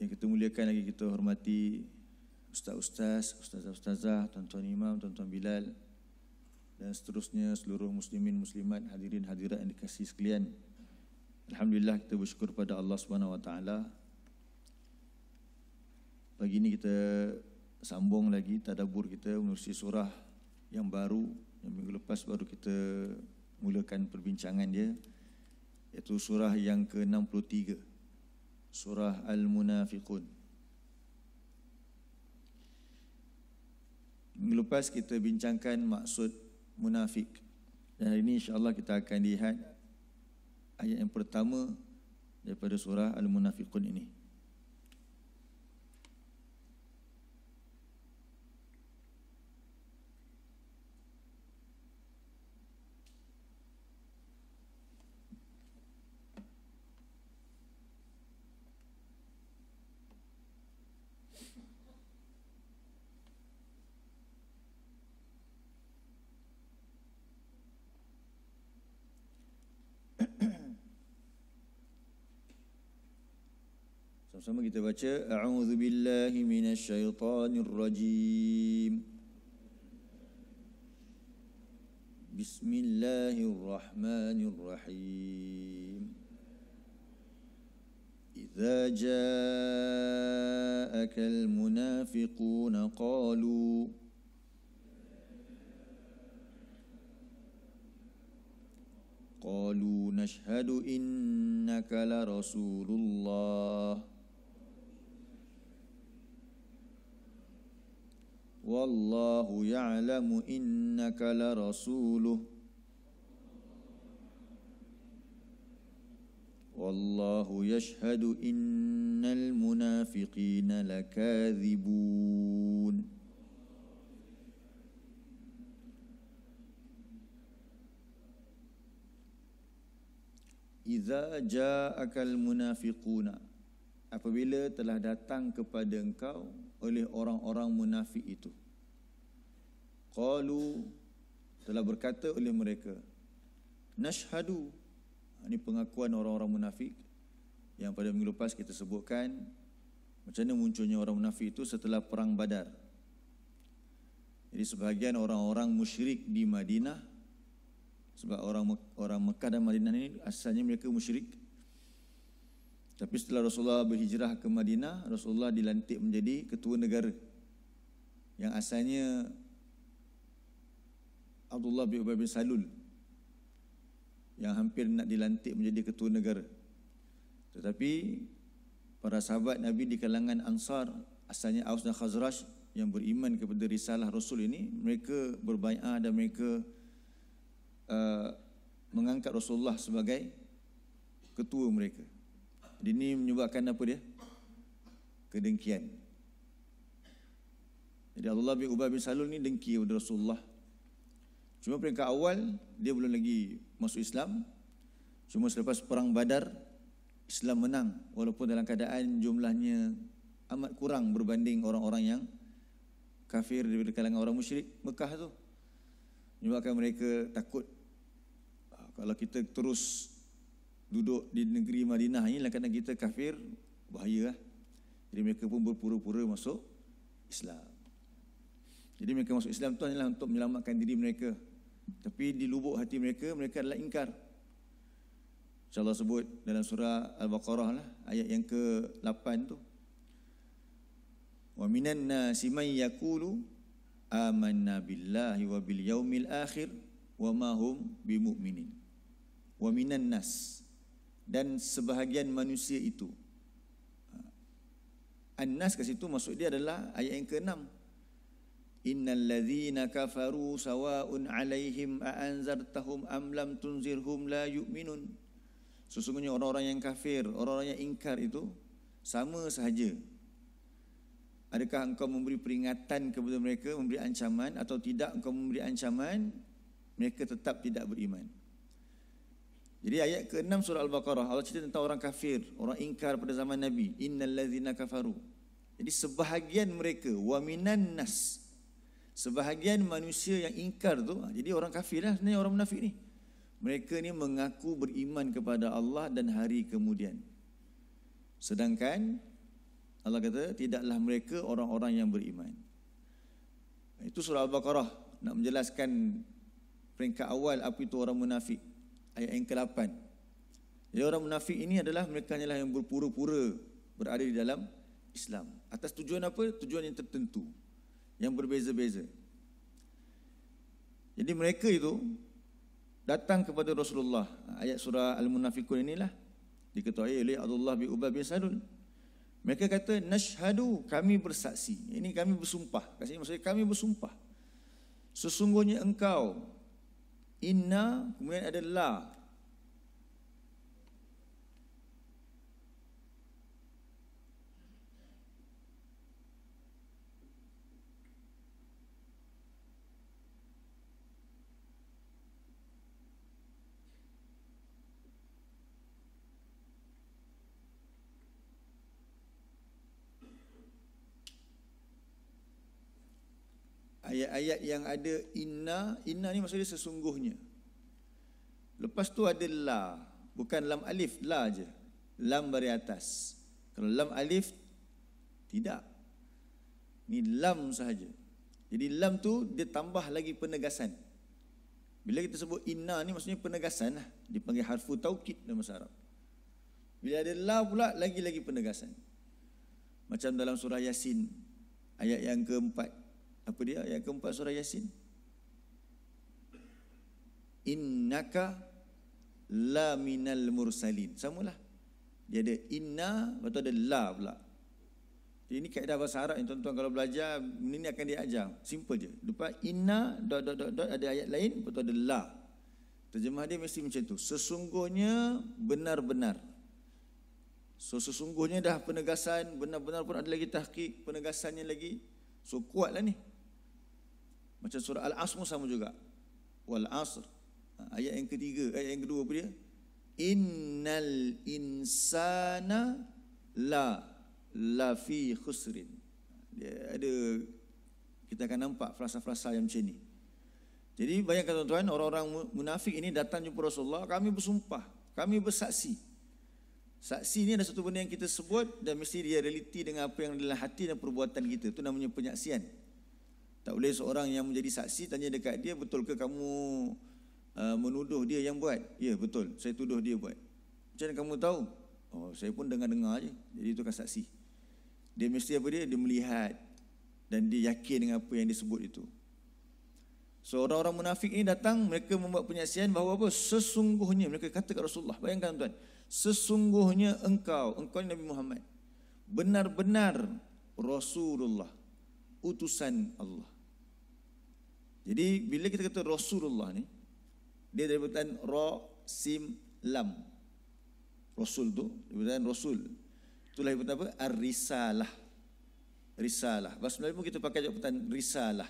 yang kita muliakan lagi kita hormati ustaz-ustaz, ustazah-ustazah, tuan-tuan imam, tuan-tuan Bilal dan seterusnya seluruh muslimin muslimat, hadirin hadirat yang dikasihi sekalian. Alhamdulillah, kita bersyukur pada Allah Subhanahu Wa Taala. Pagi ini kita sambung lagi tadabbur kita menerusi surah yang baru, yang minggu lepas baru kita mulakan perbincangan dia, iaitu surah yang ke-63, surah Al-Munafiqun. Minggu lepas kita bincangkan maksud munafik, dan hari ini insya-Allah kita akan lihat ayat yang pertama daripada surah Al-Munafiqun ini. Sama-sama kita baca. A'udzu billahi minasyaitonir rajim. Bismillahirrahmanirrahim. Idza ja'akal munafiquna qalu nashhadu innaka la rasulullah wallahu ya'lamu innaka la rasuluh wallahu yashhadu innal munafiqina lakadzibun. Idza ja'akal munafiquna, apabila telah datang kepada engkau oleh orang-orang munafik itu. Qalu, telah berkata oleh mereka, nashhadu, ini pengakuan orang-orang munafik yang pada minggu lepas kita sebutkan macam mana munculnya orang munafik itu setelah perang Badar. Jadi sebahagian orang-orang musyrik di Madinah, sebab orang Mekah dan Madinah ini asalnya mereka musyrik. Tapi setelah Rasulullah berhijrah ke Madinah, Rasulullah dilantik menjadi ketua negara yang asalnya Abdullah bin Ubay bin Salul yang hampir nak dilantik menjadi ketua negara. Tetapi para sahabat Nabi di kalangan Ansar, asalnya Aus dan Khazraj, yang beriman kepada risalah Rasul ini, mereka berbai'ah dan mereka mengangkat Rasulullah sebagai ketua mereka. Jadi ini menyebabkan apa dia? Kedengkian. Jadi Abdullah bin Ubay bin Salul ni dengki kepada Rasulullah. Cuma peringkat awal dia belum lagi masuk Islam. Cuma selepas perang Badar, Islam menang walaupun dalam keadaan jumlahnya amat kurang berbanding orang-orang yang kafir daripada kalangan orang musyrik Mekah tu. Menyebabkan mereka takut, kalau kita terus duduk di negeri Madinah ini dalam keadaan kita kafir, bahaya lah. Jadi mereka pun berpura-pura masuk Islam. Jadi mereka masuk Islam tu hanyalah untuk menyelamatkan diri mereka. Tapi di lubuk hati mereka, mereka adalah ingkar. InsyaAllah sebut dalam surah Al-Baqarah lah, ayat yang ke-8 tu. Wa minan nasi man yaqulu amanna billahi wa bil yaumil akhir wa ma hum bimu'minin. Wa minan nas, dan sebahagian manusia itu. An-nas kat situ maksud dia adalah ayat yang ke-6. Innal ladzina kafaru sawa'un 'alaihim a anzartahum am lam tunzirhum la yu'minun. Sesungguhnya orang-orang yang kafir, orang-orang yang ingkar itu sama sahaja. Adakah engkau memberi peringatan kepada mereka, memberi ancaman, atau tidak engkau memberi ancaman, mereka tetap tidak beriman. Jadi ayat ke-6 surah Al-Baqarah, Allah cerita tentang orang kafir, orang ingkar pada zaman Nabi. Innal ladzina kafaru. Jadi sebahagian mereka, wa minan nas, sebahagian manusia yang ingkar tu, jadi orang kafir lah sebenarnya orang munafik ni. Mereka ni mengaku beriman kepada Allah dan hari kemudian. Sedangkan Allah kata, tidaklah mereka orang-orang yang beriman. Itu surah Al-Baqarah nak menjelaskan peringkat awal apa itu orang munafik. Ayat yang ke-8. Jadi orang munafik ini adalah mereka hanyalah yang berpura-pura berada di dalam Islam. Atas tujuan apa? Tujuan yang tertentu, yang berbeza-beza. Jadi mereka itu datang kepada Rasulullah. Ayat surah Al-Munafiqun inilah diketuai oleh Abdullah bin Ubay bin Salul. Mereka kata, nashhadu, kami bersaksi. Ini kami bersumpah. Kat sini maksudnya kami bersumpah. Sesungguhnya engkau, inna, kemudian ada la. Ayat-ayat yang ada inna ni maksudnya sesungguhnya. Lepas tu ada la, bukan lam alif, la je. Lam bari atas. Kalau lam alif, tidak. Ni lam sahaja. Jadi lam tu dia tambah lagi penegasan. Bila kita sebut inna ni maksudnya penegasan lah. Dipanggil harfu taukid dalam bahasa Arab. Bila ada la pula, lagi-lagi penegasan. Macam dalam surah Yasin, ayat yang keempat. Apa dia ayat keempat surah Yasin? Innaka la minal mursalin. Samalah. Dia ada inna, lepas tu ada la pula. Jadi ini kaedah bahasa Arab yang tuan-tuan kalau belajar, ini akan diajar. Simple je. Lepas inna, dot, ada ayat lain, lepas tu ada la. Terjemah dia mesti macam tu. Sesungguhnya benar-benar. So sesungguhnya dah penegasan, benar-benar pun ada lagi tahqiq, penegasannya lagi. So kuatlah ni. Macam surah Al-Asr sama juga. Wal Asr. Ayat yang ketiga, ayat yang kedua apa dia? Innal insana la fi khusrin. Dia ada, kita akan nampak frasa-frasa yang macam ni. Jadi bayangkan tuan-tuan, orang-orang munafik ini datang jumpa Rasulullah, kami bersumpah, kami bersaksi. Saksi ni ada satu benda yang kita sebut dan mesti dia realiti dengan apa yang dalam hati dan perbuatan kita. Itu namanya penyaksian. Tak boleh seorang yang menjadi saksi tanya dekat dia, betul ke kamu menuduh dia yang buat? Ya, betul, saya tuduh dia buat. Macam mana kamu tahu? Oh, saya pun dengar-dengar je. Jadi itu kan saksi. Dia mesti apa dia? Dia melihat dan dia yakin dengan apa yang disebut itu. So orang-orang munafik ini datang, mereka membuat penyaksian bahawa apa? Sesungguhnya, mereka kata kat Rasulullah, bayangkan tuan, sesungguhnya engkau ni Nabi Muhammad, benar-benar Rasulullah, utusan Allah. Jadi bila kita kata Rasulullah ni, dia daripada ra, sim, lam. Rasul tu, daripada Rasul. Itulah daripada apa? Ar-risalah. Risalah. Bahasa Melayu pun kita pakai jawatan risalah.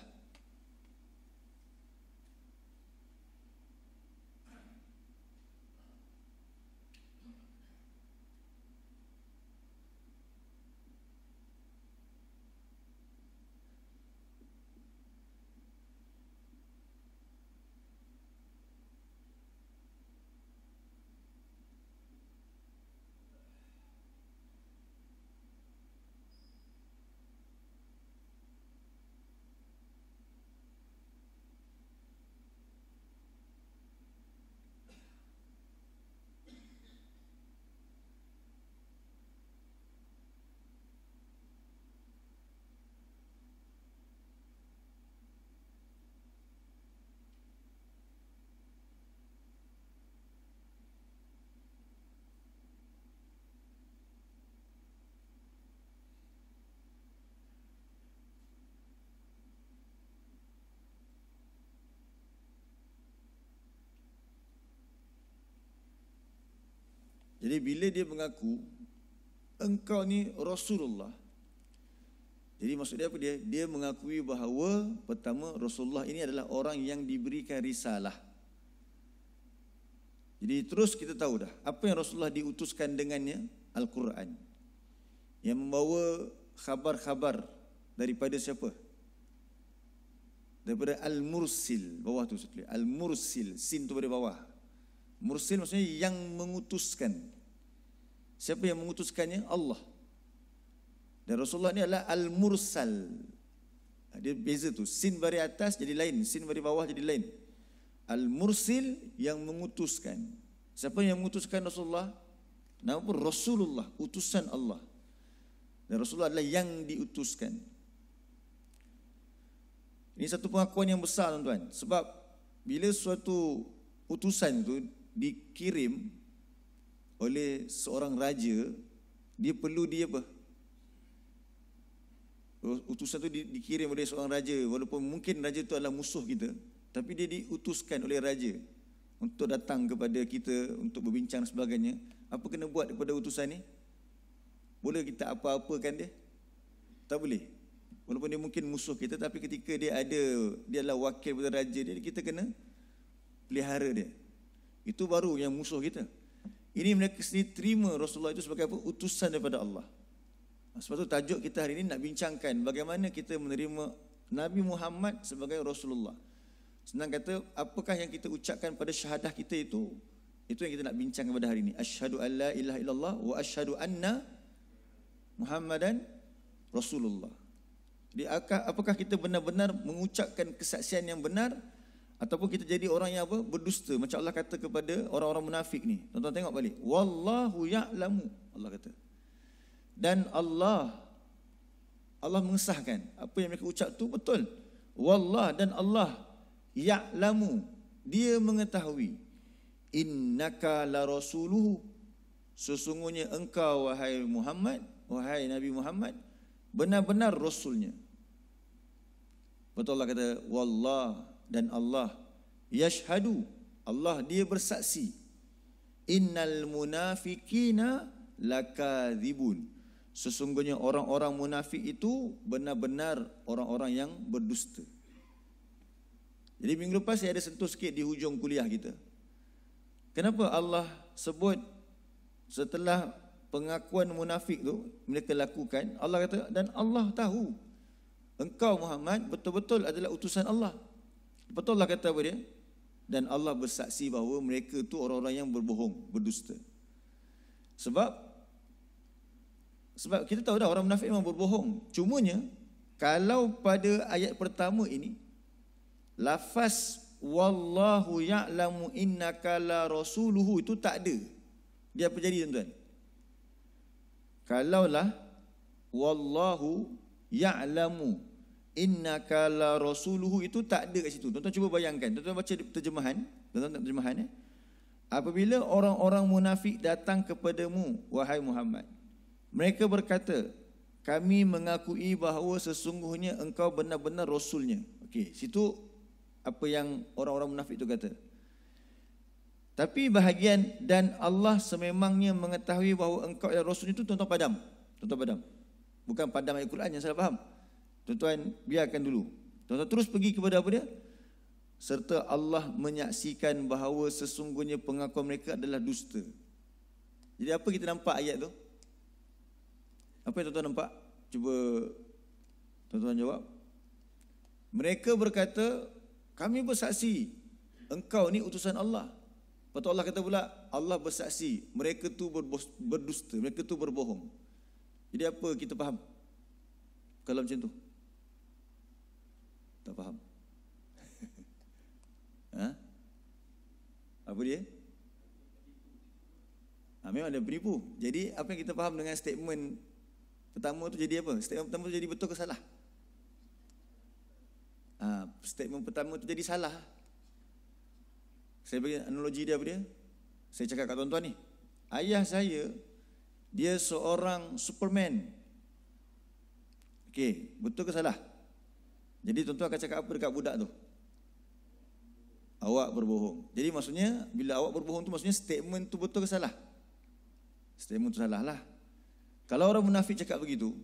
Jadi bila dia mengaku engkau ni Rasulullah, jadi maksud dia apa dia? Dia mengakui bahawa pertama Rasulullah ini adalah orang yang diberikan risalah. Jadi terus kita tahu dah apa yang Rasulullah diutuskan dengannya, Al-Quran, yang membawa khabar-khabar daripada siapa? Daripada Al-Mursil, bawah tu tulis Al-Mursil, sin tu pada bawah. Mursil maksudnya yang mengutuskan. Siapa yang mengutuskannya? Allah. Dan Rasulullah ni adalah Al-Mursal. Dia beza tu. Sin baris atas jadi lain, sin baris bawah jadi lain. Al-Mursil yang mengutuskan. Siapa yang mengutuskan Rasulullah? Nama pun Rasulullah, utusan Allah. Dan Rasulullah adalah yang diutuskan. Ini satu pengakuan yang besar tuan-tuan. Sebab bila suatu utusan itu dikirim oleh seorang raja, dia perlu dia apa? Utusan itu dikirim oleh seorang raja, walaupun mungkin raja itu adalah musuh kita, tapi dia diutuskan oleh raja untuk datang kepada kita, untuk berbincang dan sebagainya. Apa kena buat kepada utusan ni? Boleh kita apa-apakan dia? Tak boleh. Walaupun dia mungkin musuh kita, tapi ketika dia adalah wakil kepada raja dia, kita kena pelihara dia. Itu baru yang musuh kita. Ini mereka sendiri terima Rasulullah itu sebagai apa? Utusan daripada Allah. Sebab itu tajuk kita hari ini nak bincangkan bagaimana kita menerima Nabi Muhammad sebagai Rasulullah. Senang kata, apakah yang kita ucapkan pada syahadah kita itu yang kita nak bincangkan pada hari ini. Asyhadu an la ilaha illallah wa asyhadu anna Muhammadan Rasulullah. Jadi apakah kita benar-benar mengucapkan kesaksian yang benar, ataupun kita jadi orang yang apa? Berdusta. Macam Allah kata kepada orang-orang munafik ni. Tuan-tuan tengok balik. Wallahu ya'lamu. Allah kata. Dan Allah mengesahkan apa yang mereka ucap tu betul. Wallah, dan Allah ya'lamu, dia mengetahui. Innaka la rasuluhu, sesungguhnya engkau wahai Muhammad, wahai Nabi Muhammad, benar-benar rasulnya. Betul Allah kata wallah, dan Allah yashhadu, Allah dia bersaksi. Innal munafiqina lakadzibun, sesungguhnya orang-orang munafik itu benar-benar orang-orang yang berdusta. Jadi minggu lepas saya ada sentuh sikit di hujung kuliah kita. Kenapa Allah sebut setelah pengakuan munafik tu mereka lakukan, Allah kata dan Allah tahu engkau Muhammad betul-betul adalah utusan Allah. Betul Allah kata apa dia? Dan Allah bersaksi bahawa mereka tu orang-orang yang berbohong, berdusta. Sebab kita tahu dah orang munafik memang berbohong. Cumanya kalau pada ayat pertama ini lafaz wallahu ya'lamu innaka la rasuluhu itu tak ada. Dia apa jadi tuan-tuan? Kalaulah wallahu ya'lamu innaka la rasuluhu itu tak ada kat situ. Tuan-tuan cuba bayangkan. Tuan-tuan baca terjemahan. Tuan-tuan tak terjemahan ya? Apabila orang-orang munafik datang kepadamu wahai Muhammad, mereka berkata, kami mengakui bahawa sesungguhnya engkau benar-benar rasulnya. Okey, situ apa yang orang-orang munafik itu kata. Tapi bahagian dan Allah sememangnya mengetahui bahawa engkau adalah rasul itu, tuan-tuan padam. Tuan-tuan padam. Bukan padam ayat Quran yang salah faham. Tuan-tuan biarkan dulu. Tuan-tuan terus pergi kepada apa dia? Serta Allah menyaksikan bahawa sesungguhnya pengakuan mereka adalah dusta. Jadi apa kita nampak ayat tu? Apa yang tuan-tuan nampak? Cuba tuan-tuan jawab. Mereka berkata, kami bersaksi engkau ni utusan Allah. Lepas tu Allah kata pula, Allah bersaksi mereka tu berdusta, mereka tu berbohong. Jadi apa kita faham kalau macam tu? Tak faham. Ha? Apa dia? Memang ada penipu. Jadi apa yang kita faham dengan statement pertama tu jadi apa? Statement pertama tu jadi betul ke salah? Statement pertama tu jadi salah. Saya bagi analogi dia apa dia? Saya cakap kat tuan-tuan ni. Ayah saya, dia seorang Superman. Okey, betul ke salah? Jadi tuan-tuan akan cakap apa dekat budak tu? Awak berbohong. Jadi maksudnya, bila awak berbohong tu maksudnya statement tu betul ke salah? Statement tu salah lah. Kalau orang munafik cakap begitu,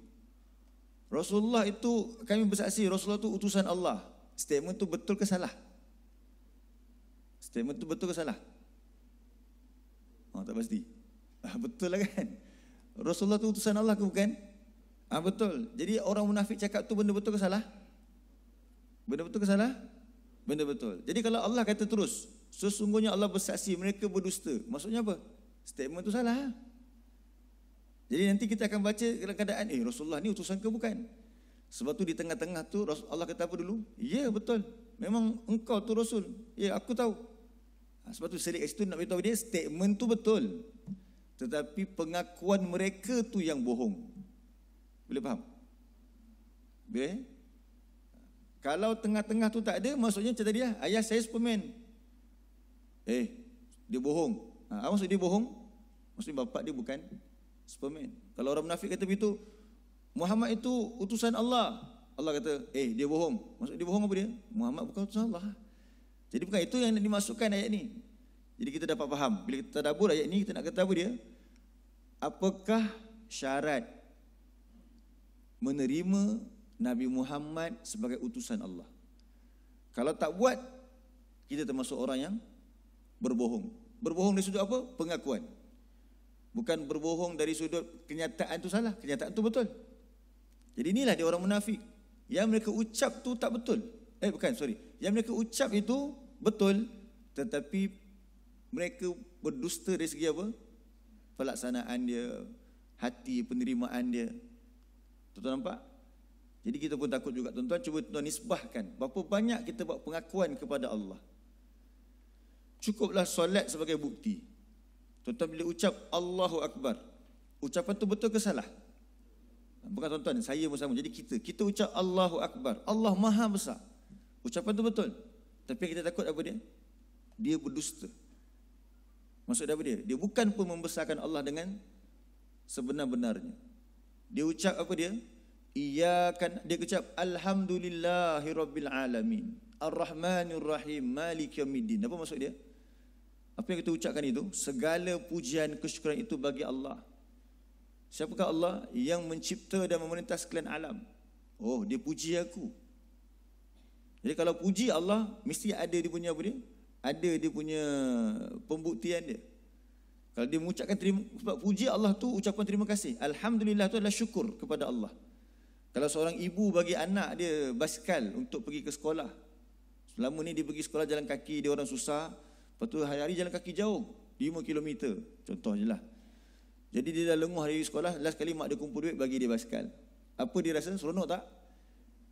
Rasulullah itu, kami bersaksi Rasulullah itu utusan Allah. Statement tu betul ke salah? Statement tu betul ke salah? Tak pasti. Betul lah kan? Rasulullah tu utusan Allah ke bukan? Betul. Jadi orang munafik cakap tu benda betul ke salah? Benda betul ke salah? Benda betul. Jadi kalau Allah kata terus, sesungguhnya Allah bersaksi mereka berdusta. Maksudnya apa? Statement tu salah. Jadi nanti kita akan baca dalam keadaan, Rasulullah ni utusan ke bukan? Sebab tu di tengah-tengah tu Allah kata apa dulu? Ya, betul. Memang engkau tu Rasul. Ya, aku tahu. Sebab tu selit kat situ nak beritahu dia, statement tu betul. Tetapi pengakuan mereka tu yang bohong. Boleh faham? Boleh? Kalau tengah-tengah tu tak ada, maksudnya macam tadi lah, ayah saya Superman. Dia bohong. Apa maksud dia bohong? Maksudnya bapak dia bukan Superman. Kalau orang munafik kata begitu, Muhammad itu utusan Allah. Allah kata, dia bohong. Maksud dia bohong apa dia? Muhammad bukan utusan Allah. Jadi bukan itu yang dimasukkan ayat ni. Jadi kita dapat faham. Bila kita tadabbur ayat ni, kita nak kata apa dia? Apakah syarat menerima Nabi Muhammad sebagai utusan Allah? Kalau tak buat, kita termasuk orang yang berbohong. Berbohong dari sudut apa? Pengakuan. Bukan berbohong dari sudut kenyataan tu salah, kenyataan tu betul. Jadi inilah dia orang munafik. Yang mereka ucap tu tak betul. Yang mereka ucap itu betul, tetapi mereka berdusta dari segi apa? Pelaksanaan dia, hati penerimaan dia. Tuan-tuan nampak? Jadi kita pun takut juga tuan-tuan. Cuba tuan nisbahkan berapa banyak kita buat pengakuan kepada Allah. Cukuplah solat sebagai bukti. Tuan-tuan bila ucap Allahu Akbar, ucapan tu betul ke salah? Bukan tuan-tuan, saya pun sama. Jadi kita ucap Allahu Akbar, Allah Maha Besar. Ucapan tu betul. Tapi kita takut apa dia? Dia berdusta. Maksud apa dia? Dia bukan pun membesarkan Allah dengan sebenar-benarnya. Dia ucap apa dia? Dia ucap Alhamdulillahirabbil alamin, Ar-Rahmanir Rahim, Maliki Yaumiddin. Apa maksud dia? Apa yang kita ucapkan itu? Segala pujian kesyukuran itu bagi Allah. Siapakah Allah? Yang mencipta dan memerintah sekalian alam. Dia puji aku. Jadi kalau puji Allah, mesti ada dia punya apa dia? Ada dia punya pembuktian dia. Kalau dia mengucapkan sebab puji Allah tu ucapan terima kasih. Alhamdulillah tu adalah syukur kepada Allah. Kalau seorang ibu bagi anak dia basikal untuk pergi ke sekolah. Selama ni dia pergi sekolah jalan kaki, dia orang susah. Lepas tu hari-hari jalan kaki jauh, 5 km. Contoh je lah. Jadi dia dah lenguh hari sekolah, last kali mak dia kumpul duit bagi dia basikal. Apa dia rasa? Seronok tak?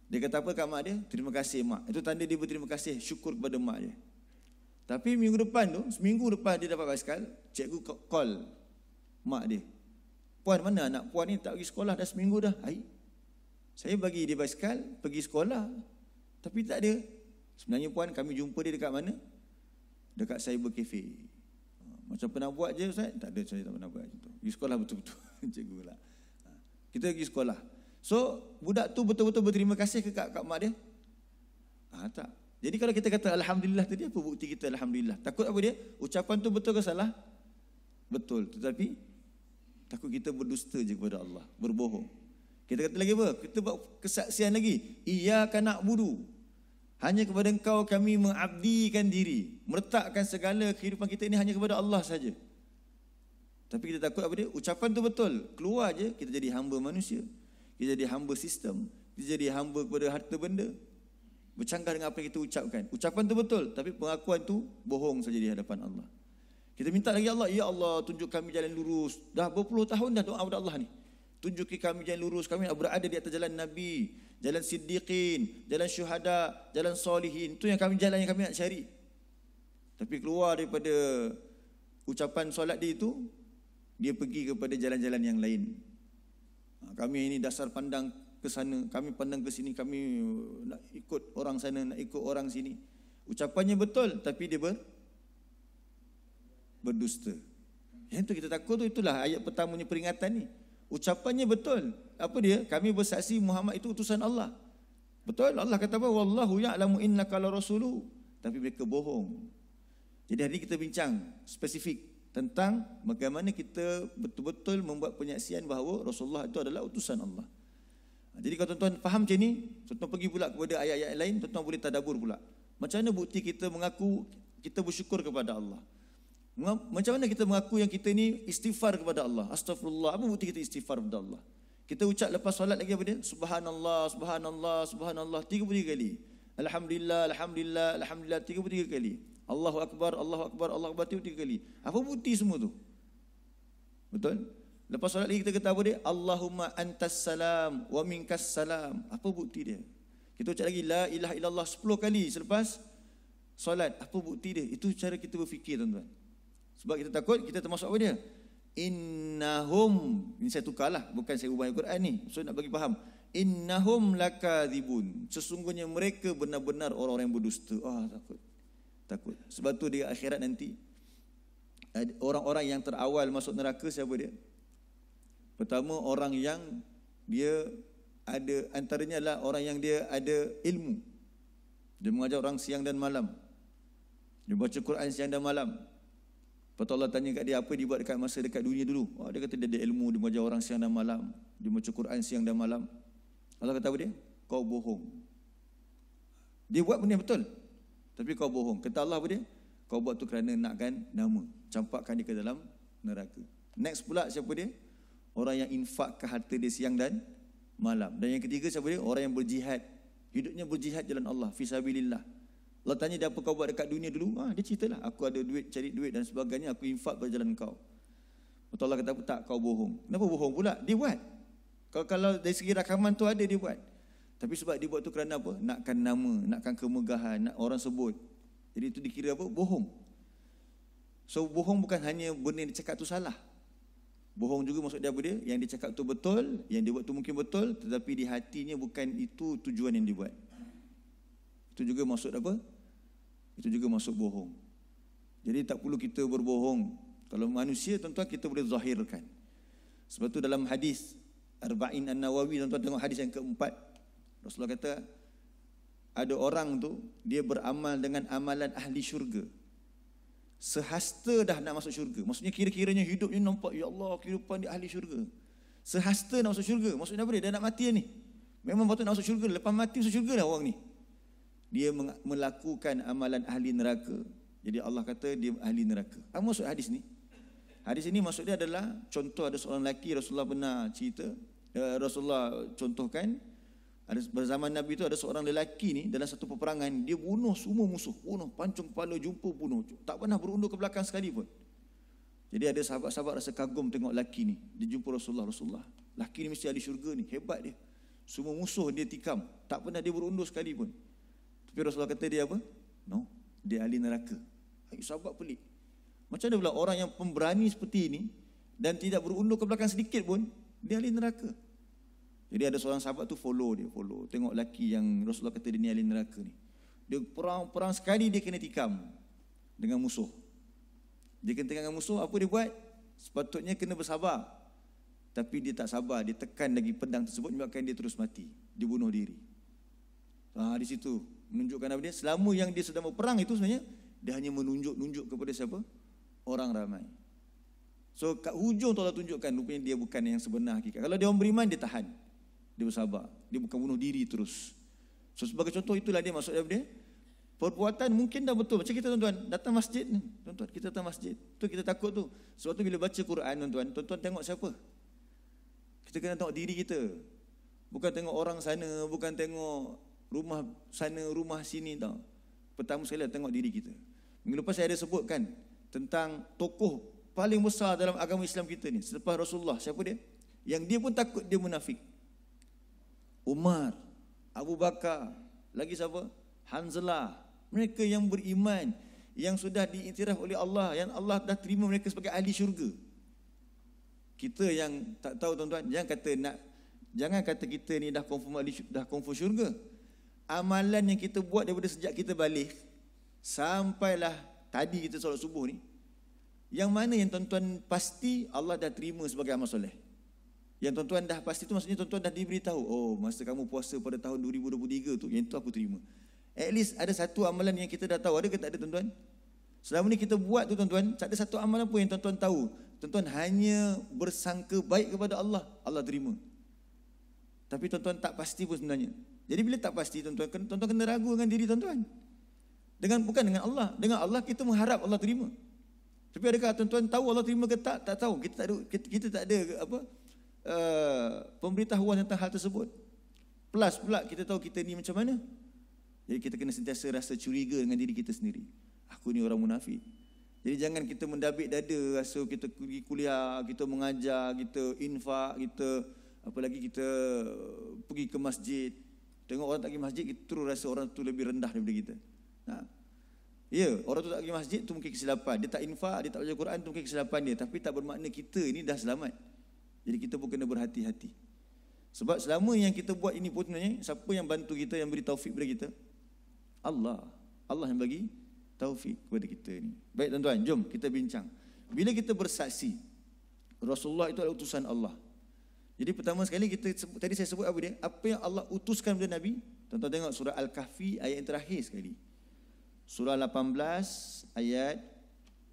Dia kata apa kat mak dia? Terima kasih mak. Itu tanda dia berterima kasih, syukur kepada mak dia. Tapi seminggu depan dia dapat basikal, cikgu call mak dia. Puan, mana anak puan ni tak pergi sekolah dah seminggu dah. Saya bagi dia basikal, pergi sekolah. Tapi tak ada. Sebenarnya puan, kami jumpa dia dekat mana? Dekat Cyber Cafe. Macam pernah buat je Ustaz? Tak ada, saya tak pernah buat macam tu. Pergi sekolah betul-betul. Cikgu lah. Kita pergi sekolah. So, budak tu betul-betul berterima kasih ke kat mak dia? Tak. Jadi kalau kita kata Alhamdulillah tadi, apa bukti kita Alhamdulillah? Takut apa dia? Ucapan tu betul ke salah? Betul. Tetapi, takut kita berdusta je kepada Allah. Berbohong. Kita kata lagi apa? Kita buat kesaksian lagi. Iyyaka na'budu. Hanya kepada Engkau kami mengabdikan diri. Meletakkan segala kehidupan kita ini hanya kepada Allah saja. Tapi kita takut apa dia? Ucapan tu betul. Keluar je, kita jadi hamba manusia. Kita jadi hamba sistem. Kita jadi hamba kepada harta benda. Bercanggah dengan apa yang kita ucapkan. Ucapan tu betul, tapi pengakuan tu bohong saja di hadapan Allah. Kita minta lagi Allah, ya Allah tunjuk kami jalan lurus. Dah berpuluh tahun dah doa kepada Allah ni. Tunjuki kami jalan lurus, kami nak berada di atas jalan Nabi, jalan Siddiqin, jalan Syuhada, jalan Solihin. Itu yang jalan yang kami nak cari. Tapi keluar daripada ucapan solat dia itu, dia pergi kepada jalan-jalan yang lain. Kami ini dasar pandang ke sana, kami pandang ke sini, kami nak ikut orang sana, nak ikut orang sini. Ucapannya betul, tapi dia berdusta. Yang itu kita takut tu, itulah ayat pertamanya peringatan ni. Ucapannya betul. Apa dia? Kami bersaksi Muhammad itu utusan Allah. Betul? Allah kata apa? Wallahu ya'lamu innaka la rasuluhu. Tapi mereka bohong. Jadi hari ini kita bincang spesifik tentang bagaimana kita betul-betul membuat penyaksian bahawa Rasulullah itu adalah utusan Allah. Jadi kalau tuan-tuan faham macam ni, tuan-tuan pergi pula kepada ayat-ayat lain, tuan-tuan boleh tadabbur pula. Macam mana bukti kita mengaku kita bersyukur kepada Allah? Macam mana kita mengaku yang kita ni istighfar kepada Allah? Astagfirullah. Apa bukti kita istighfar kepada Allah? Kita ucap lepas solat lagi apa dia? Subhanallah, subhanallah, subhanallah 33 kali. Alhamdulillah, alhamdulillah, alhamdulillah 33 kali. Allahu Akbar, Allahu Akbar, Allahu Akbar 33 kali. Apa bukti semua tu? Betul? Lepas solat lagi kita kata apa dia? Allahumma antas salam wa minkas salam. Apa bukti dia? Kita ucap lagi la ilaha illallah 10 kali selepas solat. Apa bukti dia? Itu cara kita berfikir, tuan-tuan. Sebab kita takut kita termasuk apa dia? Innahum, ini saya tukarlah, bukan saya ubah Al-Quran ni. So nak bagi faham. Innahum lakadzibun. Sesungguhnya mereka benar-benar orang-orang yang berdusta. Takut. Sebab tu di akhirat nanti orang-orang yang terawal masuk neraka siapa dia? Pertama, orang yang dia ada, antaranya adalah orang yang dia ada ilmu. Dia mengajar orang siang dan malam. Dia baca Quran siang dan malam. Lepas tu Allah tanya kat dia, apa dia buat dekat dunia dulu? Dia kata dia ada ilmu, dia mengajar orang siang dan malam. Dia baca Quran siang dan malam. Allah kata apa dia? Kau bohong. Dia buat benda betul, tapi kau bohong. Kata Allah apa dia? Kau buat tu kerana nakkan nama. Campakkan dia ke dalam neraka. Next pula siapa dia? Orang yang infakkan harta dia siang dan malam. Dan yang ketiga siapa dia? Orang yang berjihad. Hidupnya berjihad jalan Allah, fisabilillah. Allah tanya dia, apa kau buat dekat dunia dulu? Dia ceritalah, aku ada duit, cari duit dan sebagainya, aku infak berjalan kau. Betul, Allah kata apa? Tak, kau bohong. Kenapa bohong pula? Dia buat. Kalau dari segi rakaman tu ada, dia buat. Tapi sebab dia buat tu kerana apa? Nakkan nama, nakkan kemegahan, nak orang sebut. Jadi itu dikira apa? Bohong. So bohong bukan hanya benda yang dicakap tu salah. Bohong juga maksud dia apa dia? Yang dia cakap tu betul, yang dia buat tu mungkin betul, tetapi di hatinya bukan itu tujuan yang dia buat. Itu juga maksud apa? Itu juga masuk bohong. Jadi tak perlu kita berbohong. Kalau manusia, tuan-tuan, kita boleh zahirkan. Sebab tu dalam hadis Arba'in An-Nawawi, tuan-tuan tengok hadis yang keempat, Rasulullah kata ada orang tu dia beramal dengan amalan ahli syurga, sehasta dah nak masuk syurga. Maksudnya kira-kiranya hidupnya nampak, ya Allah, kehidupan dia ahli syurga. Sehasta nak masuk syurga. Maksudnya apa dia? Dia nak mati ni. Memang patut nak masuk syurga. Lepas mati masuk syurga dah orang ni. Dia melakukan amalan ahli neraka. Jadi Allah kata dia ahli neraka. Apa maksud hadis ni? Hadis ini maksud dia adalah, contoh ada seorang lelaki, Rasulullah pernah cerita, Rasulullah contohkan, ada zaman Nabi itu ada seorang lelaki ni dalam satu peperangan, dia bunuh semua musuh, bunuh, pancung kepala, jumpa bunuh, tak pernah berundur ke belakang sekali pun. Jadi ada sahabat-sahabat rasa kagum tengok lelaki ni. Dia jumpa Rasulullah, lelaki ni mesti ahli syurga ni, hebat dia. Semua musuh dia tikam, tak pernah dia berundur sekali pun. Tapi Rasulullah kata dia apa? No, dia ahli neraka. Sahabat pelik. Macam mana pula orang yang pemberani seperti ini dan tidak berundur ke belakang sedikit pun, dia ahli neraka. Jadi ada seorang sahabat tu follow. Tengok lelaki yang Rasulullah kata dia ni ahli neraka ni. Dia perang sekali dia kena tikam dengan musuh. Dia kena tikam dengan musuh, apa dia buat? Sepatutnya kena bersabar. Tapi dia tak sabar, dia tekan lagi pedang tersebut menyebabkan dia terus mati. Dia bunuh diri. Di situ menunjukkan apa dia? Selama yang dia sedang berperang itu sebenarnya dia hanya menunjuk kepada siapa? Orang ramai. So kat hujung tu Allah tunjukkan rupanya dia bukan yang sebenar hakikat. Kalau dia orang beriman, dia tahan. Dia bersabar. Dia bukan bunuh diri terus. So sebagai contoh itulah dia maksudnya dia. Perbuatan mungkin dah betul. Macam kita, tuan-tuan, datang masjid ni. Tuan-tuan, kita datang masjid. Tu kita takut tu. Sebab tu bila baca Quran, tuan-tuan tengok siapa? Kita kena tengok diri kita. Bukan tengok orang sana, bukan tengok rumah sana, rumah sini, tau. Pertama sekali tengok diri kita. Minggu lepas saya ada sebutkan tentang tokoh paling besar dalam agama Islam kita ni selepas Rasulullah. Siapa dia? Yang dia pun takut dia munafik. Umar, Abu Bakar, lagi siapa? Hanzalah. Mereka yang beriman, yang sudah diiktiraf oleh Allah, yang Allah dah terima mereka sebagai ahli syurga. Kita yang tak tahu, tuan-tuan, jangan kata kita ni dah confirm syurga. Amalan yang kita buat daripada sejak kita balik sampailah tadi kita solat subuh ni, yang mana yang tuan-tuan pasti Allah dah terima sebagai amal soleh? Yang tuan-tuan dah pasti tu maksudnya tuan-tuan dah diberitahu, oh masa kamu puasa pada tahun 2023 tu, yang itu aku terima. At least ada satu amalan yang kita dah tahu. Ada ke tak ada, tuan-tuan? Selama ni kita buat tu, tuan-tuan, tak ada satu amalan pun yang tuan-tuan tahu. Tuan-tuan hanya bersangka baik kepada Allah, Allah terima. Tapi tuan-tuan tak pasti pun sebenarnya. Jadi bila tak pasti, tuan-tuan kena ragu dengan diri tuan-tuan. Bukan dengan Allah. Dengan Allah kita mengharap Allah terima. Tapi adakah tuan-tuan tahu Allah terima ke tak? Tak tahu. Kita tak ada pemberitahuan tentang hal tersebut. Plus pula kita tahu kita ni macam mana. Jadi kita kena sentiasa rasa curiga dengan diri kita sendiri. Aku ni orang munafik. Jadi jangan kita mendabik dada rasa kita pergi kuliah, kita mengajar, kita infak, kita apa lagi kita pergi ke masjid. Tengok orang tak pergi masjid, kita terus rasa orang tu lebih rendah daripada kita. Ya, orang tu tak pergi masjid tu mungkin kesilapan. Dia tak infak, dia tak baca Quran tu mungkin kesilapan dia. Tapi tak bermakna kita ini dah selamat. Jadi kita pun kena berhati-hati. Sebab selama yang kita buat ini pun sebenarnya, siapa yang bantu kita, yang beri taufik kepada kita? Allah. Allah yang bagi taufik kepada kita ni. Baik tuan-tuan, jom kita bincang. Bila kita bersaksi Rasulullah itu adalah utusan Allah. Jadi pertama sekali kita sebut, tadi saya sebut apa dia? Apa yang Allah utuskan kepada Nabi? Tuan-tuan tengok surah Al-Kahfi ayat yang terakhir sekali. Surah 18 ayat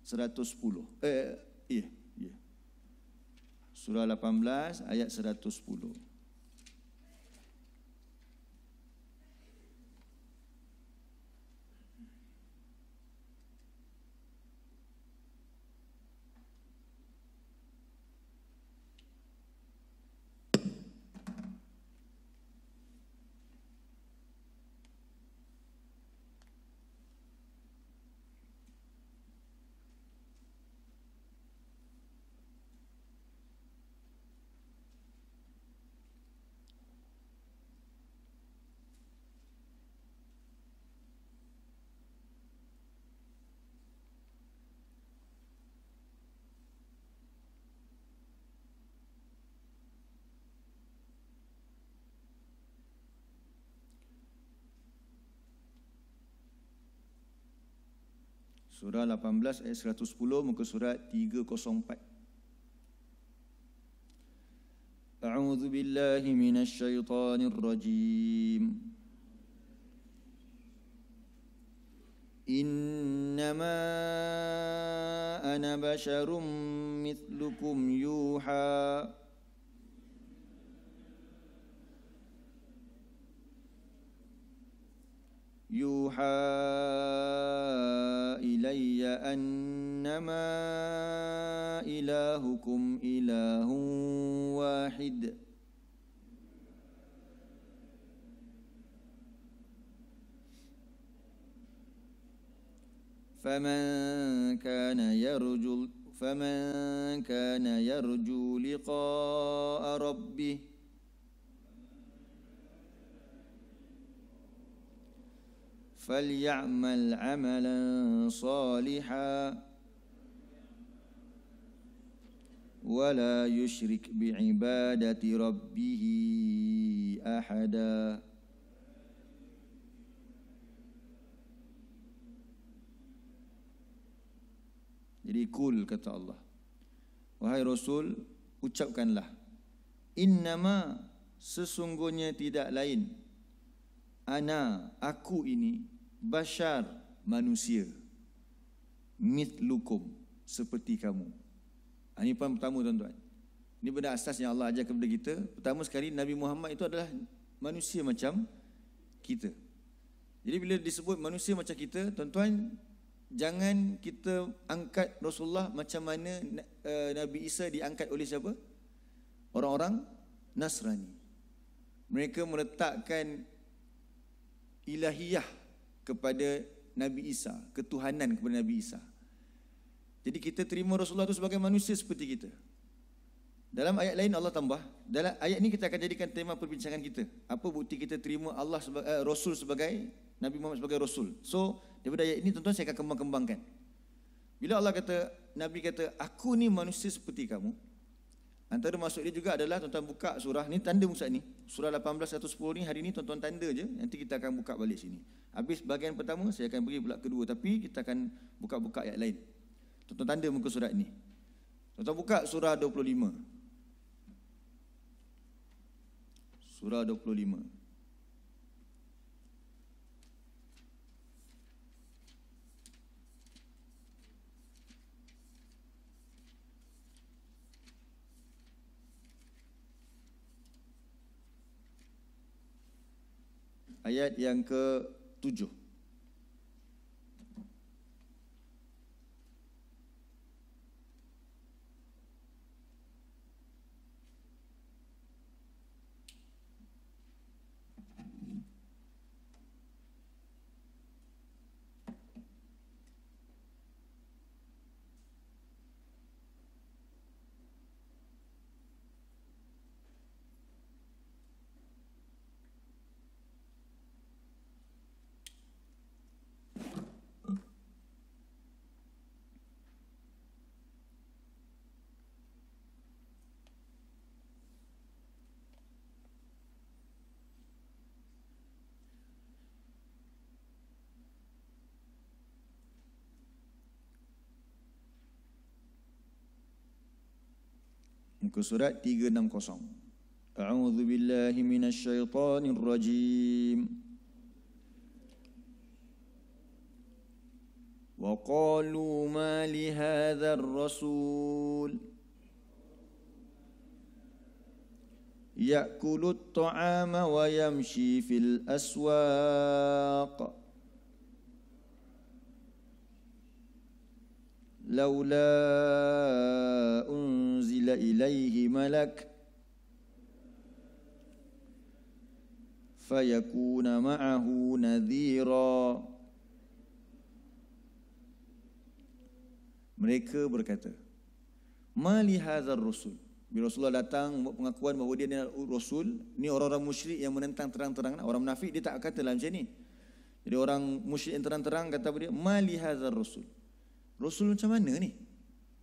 110. Ya. Surah 18 ayat 110. Surah 18 ayat 110 muka surat 304. A'udzu billahi minasy syaithanir rajim. Innama ana basyarum mithlukum yuha ilayya annama ilahukum ilahun wahid. فمن كان يرجو لقاء ربه فليعمل عملا صالحا ولا يشرك بعبادة ربه أحدا. Jadi kul kata Allah, wahai Rasul, ucapkanlah, innama sesungguhnya tidak lain, ana aku ini, bashar manusia, mithlukum seperti kamu. Ini poin pertama tuan-tuan. Ini benda asas yang Allah ajar kepada kita. Pertama sekali, Nabi Muhammad itu adalah manusia macam kita. Jadi bila disebut manusia macam kita, tuan-tuan, jangan kita angkat Rasulullah macam mana Nabi Isa diangkat oleh siapa? Orang-orang Nasrani. Mereka meletakkan ilahiyah kepada Nabi Isa, ketuhanan kepada Nabi Isa. Jadi kita terima Rasulullah itu sebagai manusia seperti kita. Dalam ayat lain Allah tambah, dalam ayat ini kita akan jadikan tema perbincangan kita. Apa bukti kita terima Allah sebagai Rasul, sebagai Nabi Muhammad sebagai Rasul. So daripada ayat ini tuan-tuan saya akan kembang-kembangkan. Bila Allah kata, Nabi kata, aku ni manusia seperti kamu, antara maksud dia juga adalah tuan-tuan buka surah ni, tanda Musa ni, surah 18 110 ni hari ni tuan-tuan tanda je, nanti kita akan buka balik sini. Habis bahagian pertama saya akan pergi pula kedua, tapi kita akan buka-buka ayat lain. Tuan-tuan tanda muka surat ni. Tuan-tuan buka surah 25. Surah 25. Ayat yang ke-7. Muka surat 360. A'udzu billahi minasyaitonir rajim. Wa qalu ma li hadzal rasul ya'kulut ta'ama wa yamshi fil aswaq laula unzila ilaihi malak fayakuna ma'ahu nadhira. Mereka berkata, mali hadzal rasul. Bila Rasulullah datang buat pengakuan bahawa dia adalah rasul, ni orang-orang musyrik yang menentang terang-terang. Orang munafik dia tak kata dalam macam ni. Jadi orang musyrik yang terang-terang kata kepada dia, mali hadzal rasul. Rasul macam mana ni?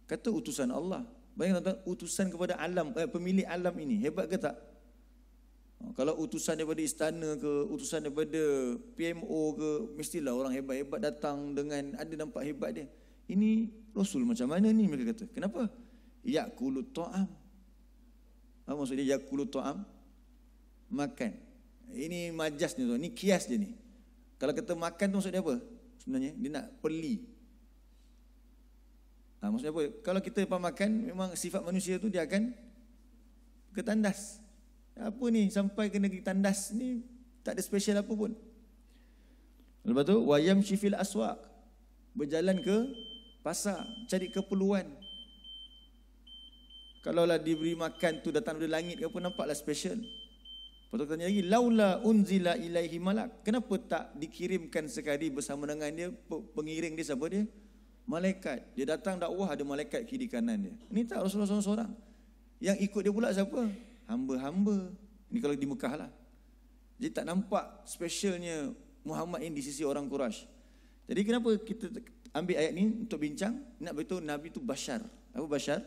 Kata utusan Allah. Bayangkan tuan, utusan kepada alam, pemilik alam ini. Hebat ke tak? Kalau utusan daripada istana ke, utusan daripada PMO ke, mestilah orang hebat-hebat datang dengan ada nampak hebat dia. Ini Rasul macam mana ni, mereka kata. Kenapa? Ya'kulut ta'am. Apa maksud dia ya'kulut ta'am? Makan. Ini majas ni tuan, ni kias dia ni. Kalau kata makan tu maksud dia apa? Sebenarnya dia nak perli. Maksudnya apa? Kalau kita lepas makan, memang sifat manusia tu dia akan ketandas. Apa ni sampai kena tandas ni, tak ada special apa pun. Lepas tu wayam syifil aswaq, berjalan ke pasar cari keperluan. Kalaulah diberi makan tu datang dari langit ke apa, nampaklah special. Lepas tu tanya lagi, laula unzila ilaihi malak, kenapa tak dikirimkan sekali bersama dengan dia pengiring dia, siapa dia? Malaikat. Dia datang dakwah ada malaikat kiri kanan dia. Ini tak Rasulullah seorang-seorang. Yang ikut dia pula siapa? Hamba-hamba. Ini kalau di Mekah lah. Jadi tak nampak specialnya Muhammad ini di sisi orang Quraisy. Jadi kenapa kita ambil ayat ni untuk bincang? Nak beritahu Nabi itu bashar. Apa bashar?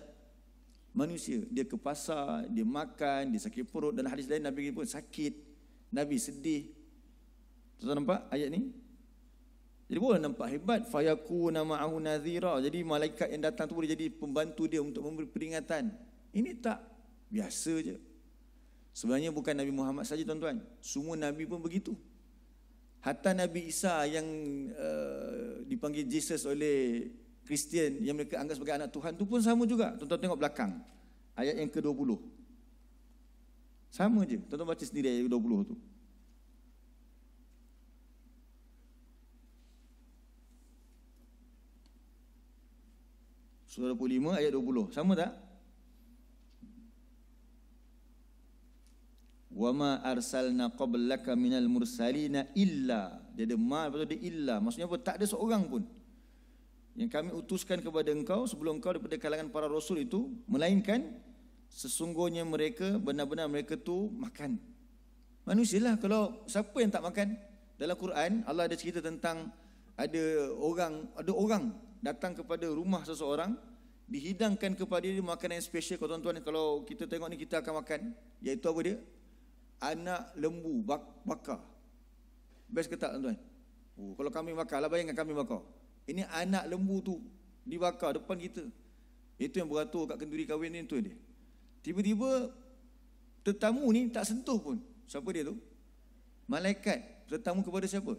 Manusia. Dia ke pasar, dia makan, dia sakit perut. Dan hadis lain Nabi pun sakit. Nabi sedih. Tuan nampak ayat ni? Jadi boleh nampak hebat. Fayakuna ma'ahu nadhira. Jadi malaikat yang datang tu boleh jadi pembantu dia untuk memberi peringatan. Ini tak biasa je. Sebenarnya bukan Nabi Muhammad saja tuan-tuan. Semua Nabi pun begitu. Hatta Nabi Isa yang dipanggil Jesus oleh Kristian, yang mereka anggap sebagai anak Tuhan tu pun sama juga. Tuan-tuan tengok belakang. Ayat yang ke-20. Sama je. Tuan-tuan baca sendiri ayat 20 tu. Surah 25 ayat 20. Sama tak? Wa ma arsalna qablaka minal mursalina illa. Dia ada ma, lepas tu dia illa. Maksudnya apa? Tak ada seorang pun yang kami utuskan kepada engkau sebelum engkau daripada kalangan para rasul itu, melainkan sesungguhnya mereka, benar-benar mereka tu makan. Manusia lah. Kalau siapa yang tak makan? Dalam Quran Allah ada cerita tentang ada orang datang kepada rumah seseorang, dihidangkan kepada dia makanan yang special. Kalau tuan-tuan, kalau kita tengok ni kita akan makan, iaitu apa dia? Anak lembu bakar. Best ke tak tuan-tuan? Kalau kami bakar lah, bayangkan kami bakar. Ini anak lembu tu dibakar depan kita. Itu yang beratur kat kenduri kahwin ni tu dia. Tiba-tiba tetamu ni tak sentuh pun. Siapa dia tu? Malaikat. Tetamu kepada siapa?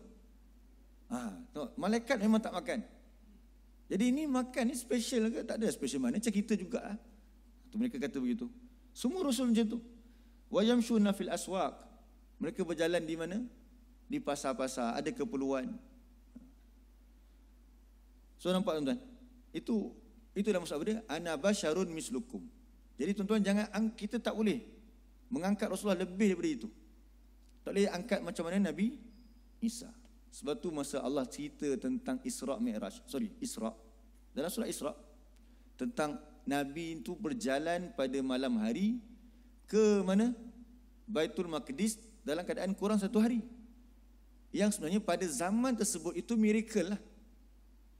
Malaikat memang tak makan. Jadi ini makan ni special ke? Tak ada special mana. Macam kita juga lah. Mereka kata begitu. Semua rasul macam tu. Wa yamshuna fil aswaq. Mereka berjalan di mana? Di pasar-pasar, ada keperluan. So nampak tuan-tuan? Itu dah maksud apa dia? Ana basyarun mislukum. Jadi tuan-tuan, jangan, kita tak boleh mengangkat Rasulullah lebih daripada itu. Tak boleh angkat macam mana Nabi Isa. Sebab tu masa Allah cerita tentang Isra Mi'raj. Isra. Dalam surah Isra, tentang Nabi itu berjalan pada malam hari ke mana? Baitul Maqdis dalam keadaan kurang 1 hari. Yang sebenarnya pada zaman tersebut itu miracle lah.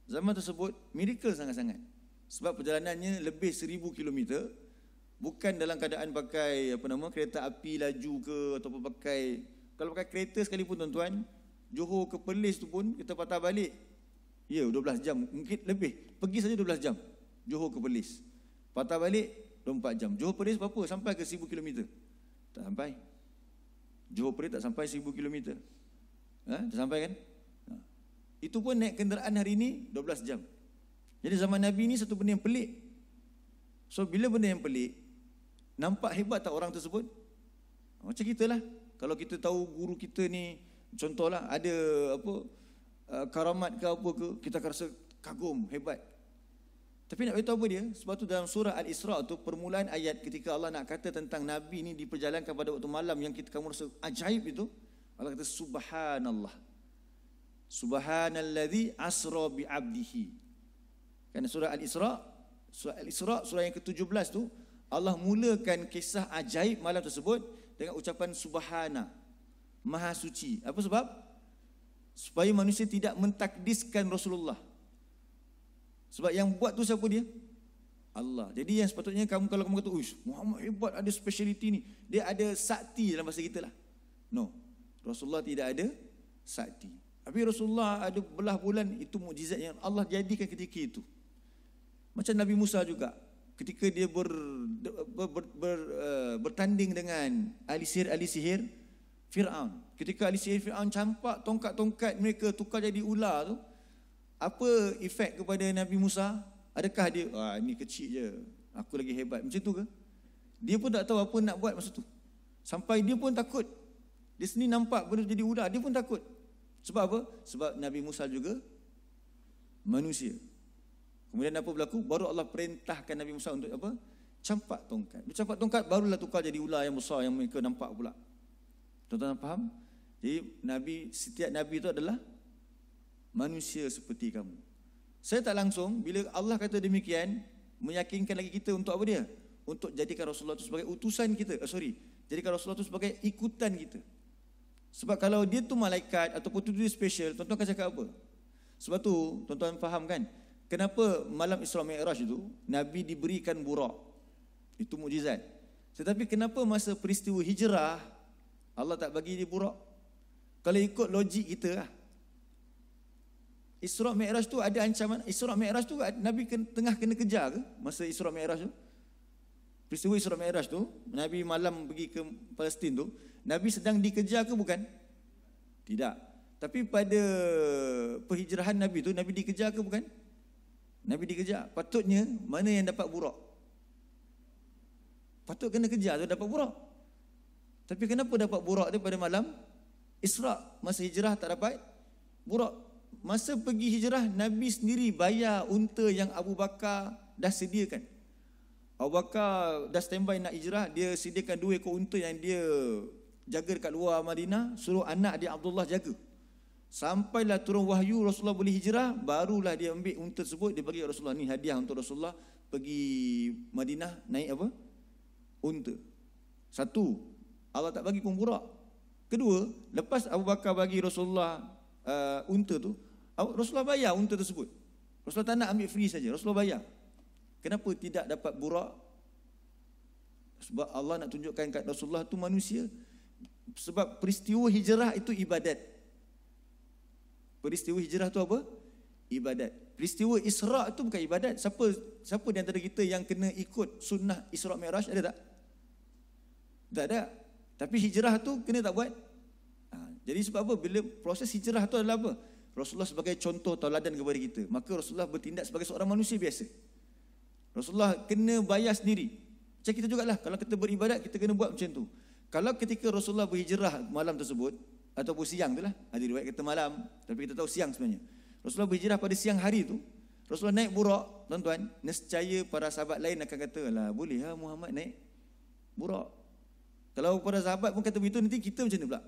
Zaman tersebut miracle sangat-sangat. Sebab perjalanannya lebih 1000 km. Bukan dalam keadaan pakai kereta api laju ke, ataupun kalau pakai kereta sekalipun tuan-tuan, Johor ke Perlis tu pun kita patah balik. 12 jam, mungkin lebih. Pergi saja 12 jam. Johor ke Perlis. Patah balik 24 jam. Johor Perlis berapa? Sampai ke 1000 km? Tak sampai. Johor Perlis tak sampai 1000 km. Tak sampai kan? Itu pun naik kenderaan hari ini 12 jam. Jadi zaman Nabi ni satu benda yang pelik. So bila benda yang pelik, nampak hebat tak orang tersebut? Macam kita lah. Kalau kita tahu guru kita ni, contohlah ada karamat ke apa ke, kita akan rasa kagum, hebat. Tapi nak beritahu apa dia? Sebab tu dalam surah Al-Isra tu, permulaan ayat ketika Allah nak kata tentang Nabi ni diperjalankan pada waktu malam yang kamu rasa ajaib itu, Allah kata subhanallah. Subhanalladzi asra bi'abdihi. Kan surah Al-Isra, surah yang ke-17 tu, Allah mulakan kisah ajaib malam tersebut dengan ucapan subhana, maha suci. Apa sebab? Supaya manusia tidak mentakdiskan Rasulullah. Sebab yang buat tu siapa dia? Allah. Jadi yang sepatutnya kamu, kalau kamu kata, uish, Muhammad hebat, ada speciality ni, dia ada sakti dalam bahasa kita lah. No, Rasulullah tidak ada sakti. Tapi Rasulullah ada belah bulan, itu mukjizat yang Allah jadikan ketika itu. Macam Nabi Musa juga, ketika dia bertanding dengan ahli sihir Fir'aun. Ketika ahli sihir Fir'aun campak tongkat-tongkat mereka tukar jadi ular tu, apa efek kepada Nabi Musa? Adakah dia, ini kecil je, aku lagi hebat, macam tu ke? Dia pun tak tahu apa nak buat masa tu. Sampai dia pun takut. Dia sendiri nampak benda jadi ular, dia pun takut. Sebab apa? Sebab Nabi Musa juga manusia. Kemudian apa berlaku? Baru Allah perintahkan Nabi Musa untuk apa? Campak tongkat. Dia campak tongkat, barulah tukar jadi ular yang besar yang mereka nampak pula. Tuan-tuan faham? Jadi setiap Nabi itu adalah manusia seperti kamu. Saya tak langsung, bila Allah kata demikian, meyakinkan lagi kita untuk apa dia? Untuk jadikan Rasulullah itu sebagai utusan kita. Jadikan Rasulullah itu sebagai ikutan kita. Sebab kalau dia tu malaikat ataupun tu dia special, tuan-tuan akan cakap apa? Sebab tu, tuan-tuan faham kan? Kenapa malam Isra Mi'raj itu, Nabi diberikan burak? Itu mukjizat. Tetapi kenapa masa peristiwa hijrah, Allah tak bagi dia burak? Kalau ikut logik kita lah. Isra Mi'raj tu ada ancaman. Isra Mi'raj tu Nabi tengah kena kejar ke? Masa Isra Mi'raj tu, peristiwa Isra Mi'raj tu, Nabi malam pergi ke Palestin tu, Nabi sedang dikejar ke bukan? Tidak. Tapi pada perhijrahan Nabi tu, Nabi dikejar ke bukan? Nabi dikejar. Patutnya mana yang dapat burak? Patut kena kejar tu dapat burak. Tapi kenapa dapat burak dia pada malam Isra? Masa hijrah tak dapat burak. Masa pergi hijrah, Nabi sendiri bayar unta yang Abu Bakar dah sediakan. Abu Bakar dah standby nak hijrah, dia sediakan 2 ekor unta yang dia jaga dekat luar Madinah, suruh anak dia Abdullah jaga. Sampailah turun wahyu Rasulullah boleh hijrah, barulah dia ambil unta tersebut, dia bagi Rasulullah, ni hadiah untuk Rasulullah pergi Madinah naik apa? Unta. Satu, Allah tak bagi pun burak. Kedua, lepas Abu Bakar bagi Rasulullah unta tu, Rasulullah bayar unta tersebut. Rasulullah tak nak ambil free saja, Rasulullah bayar. Kenapa tidak dapat burak? Sebab Allah nak tunjukkan kat Rasulullah tu manusia. Sebab peristiwa hijrah itu ibadat. Peristiwa hijrah tu apa? Ibadat. Peristiwa Isra itu bukan ibadat. Siapa di antara kita yang kena ikut sunnah Isra Mi'raj? Ada tak? Tak ada. Tapi hijrah tu kena tak buat? Jadi sebab apa? Bila proses hijrah tu adalah apa? Rasulullah sebagai contoh tauladan kepada kita. Maka Rasulullah bertindak sebagai seorang manusia biasa. Rasulullah kena bayar sendiri. Macam kita jugalah. Kalau kita beribadat, kita kena buat macam tu. Kalau ketika Rasulullah berhijrah malam tersebut, ataupun siang tu lah, ada riwayat kata malam, tapi kita tahu siang sebenarnya. Rasulullah berhijrah pada siang hari tu, Rasulullah naik burak, tuan-tuan, nescaya para sahabat lain akan kata, lah boleh lah Muhammad naik burak. Kalau para sahabat pun kata begitu, nanti kita macam mana pula?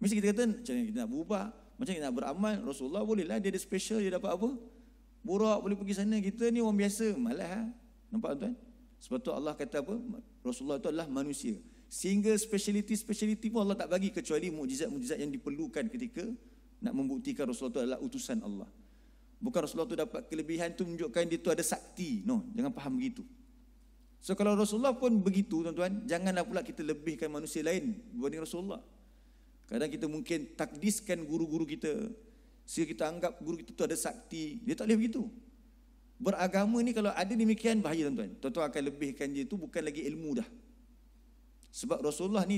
Mesti kita kata, macam mana kita nak berubah, macam kita nak beramal. Rasulullah bolehlah, dia ada special, dia dapat apa? Burak, boleh pergi sana. Kita ni orang biasa, malas ha? Nampak tuan? Sebab tu Allah kata apa? Rasulullah itu adalah manusia. Sehingga speciality pun Allah tak bagi kecuali mukjizat-mukjizat yang diperlukan ketika nak membuktikan Rasulullah itu adalah utusan Allah. Bukan Rasulullah itu dapat kelebihan tu menunjukkan dia tu ada sakti. No, jangan faham begitu. So kalau Rasulullah pun begitu tuan-tuan, janganlah pula kita lebihkan manusia lain berbanding Rasulullah. Kadang kita mungkin takdiskan guru-guru kita, sehingga kita anggap guru kita tu ada sakti. Dia tak boleh begitu. Beragama ni kalau ada demikian bahaya tuan-tuan. Tuan-tuan akan lebihkan dia, itu bukan lagi ilmu dah. Sebab Rasulullah ni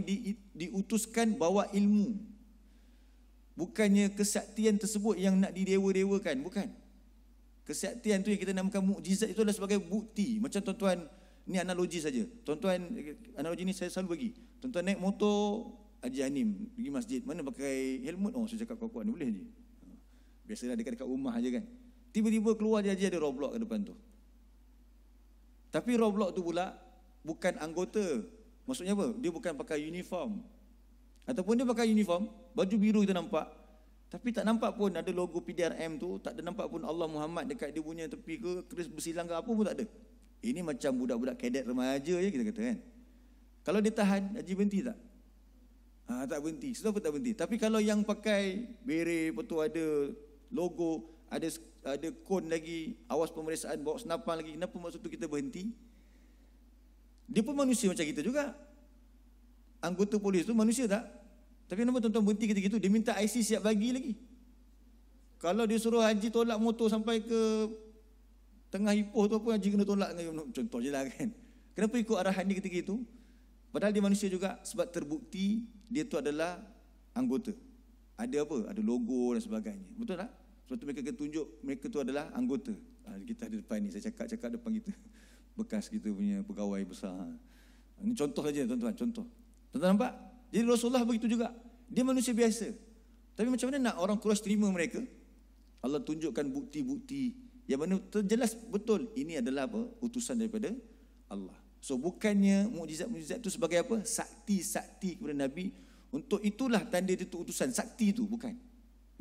diutuskan bawa ilmu. Bukannya kesaktian tersebut yang nak didewa-dewakan, bukan. Kesaktian tu yang kita namakan mukjizat itu adalah sebagai bukti. Macam tuan-tuan, ni analogi saja. Tuan-tuan, analogi ni saya selalu bagi. Tuan-tuan naik motor Haji Hanim pergi masjid, mana pakai helmet? Oh, saya cakap kuat-kuat ni boleh je. Biasalah dekat-dekat rumah aja kan. Tiba-tiba keluar dia ada roadblock ke depan tu. Tapi roadblock tu pula bukan anggota. Maksudnya apa? Dia bukan pakai uniform. Ataupun dia pakai uniform, baju biru kita nampak. Tapi tak nampak pun ada logo PDRM tu, tak ada nampak pun Allah Muhammad dekat dia punya tepi ke, keris bersilang ke apa pun tak ada. Ini macam budak-budak kadet remaja je kita kata kan. Kalau dia tahan, Haji berhenti tak? Tak berhenti. Sebab apa tak berhenti? Tapi kalau yang pakai beret, lepas tu ada logo, ada kon lagi, awas pemeriksaan, bawa senapan lagi, kenapa maksud tu kita berhenti? Dia pun manusia macam kita juga. Anggota polis tu manusia tak? Tapi kenapa tuan-tuan berhenti ketika itu? Dia minta IC siap bagi lagi. Kalau dia suruh haji tolak motor sampai ke tengah Ipoh tu apa, haji kena tolak. Contoh je lah kan. Kenapa ikut arahan dia ketika itu? Padahal dia manusia juga. Sebab terbukti dia tu adalah anggota. Ada apa? Ada logo dan sebagainya. Betul tak? Sebab tu mereka tunjuk mereka tu adalah anggota. Kita ada depan ni, saya cakap depan kita. Bekas kita punya pegawai besar. Ini contoh saja tuan-tuan, contoh. Tuan-tuan nampak? Jadi Rasulullah begitu juga. Dia manusia biasa. Tapi macam mana nak orang Quraisy terima mereka? Allah tunjukkan bukti-bukti yang mana terjelas betul ini adalah apa? Utusan daripada Allah. So bukannya mukjizat-mukjizat itu sebagai apa? Sakti-sakti kepada Nabi. Untuk itulah tanda itu utusan. Sakti itu bukan.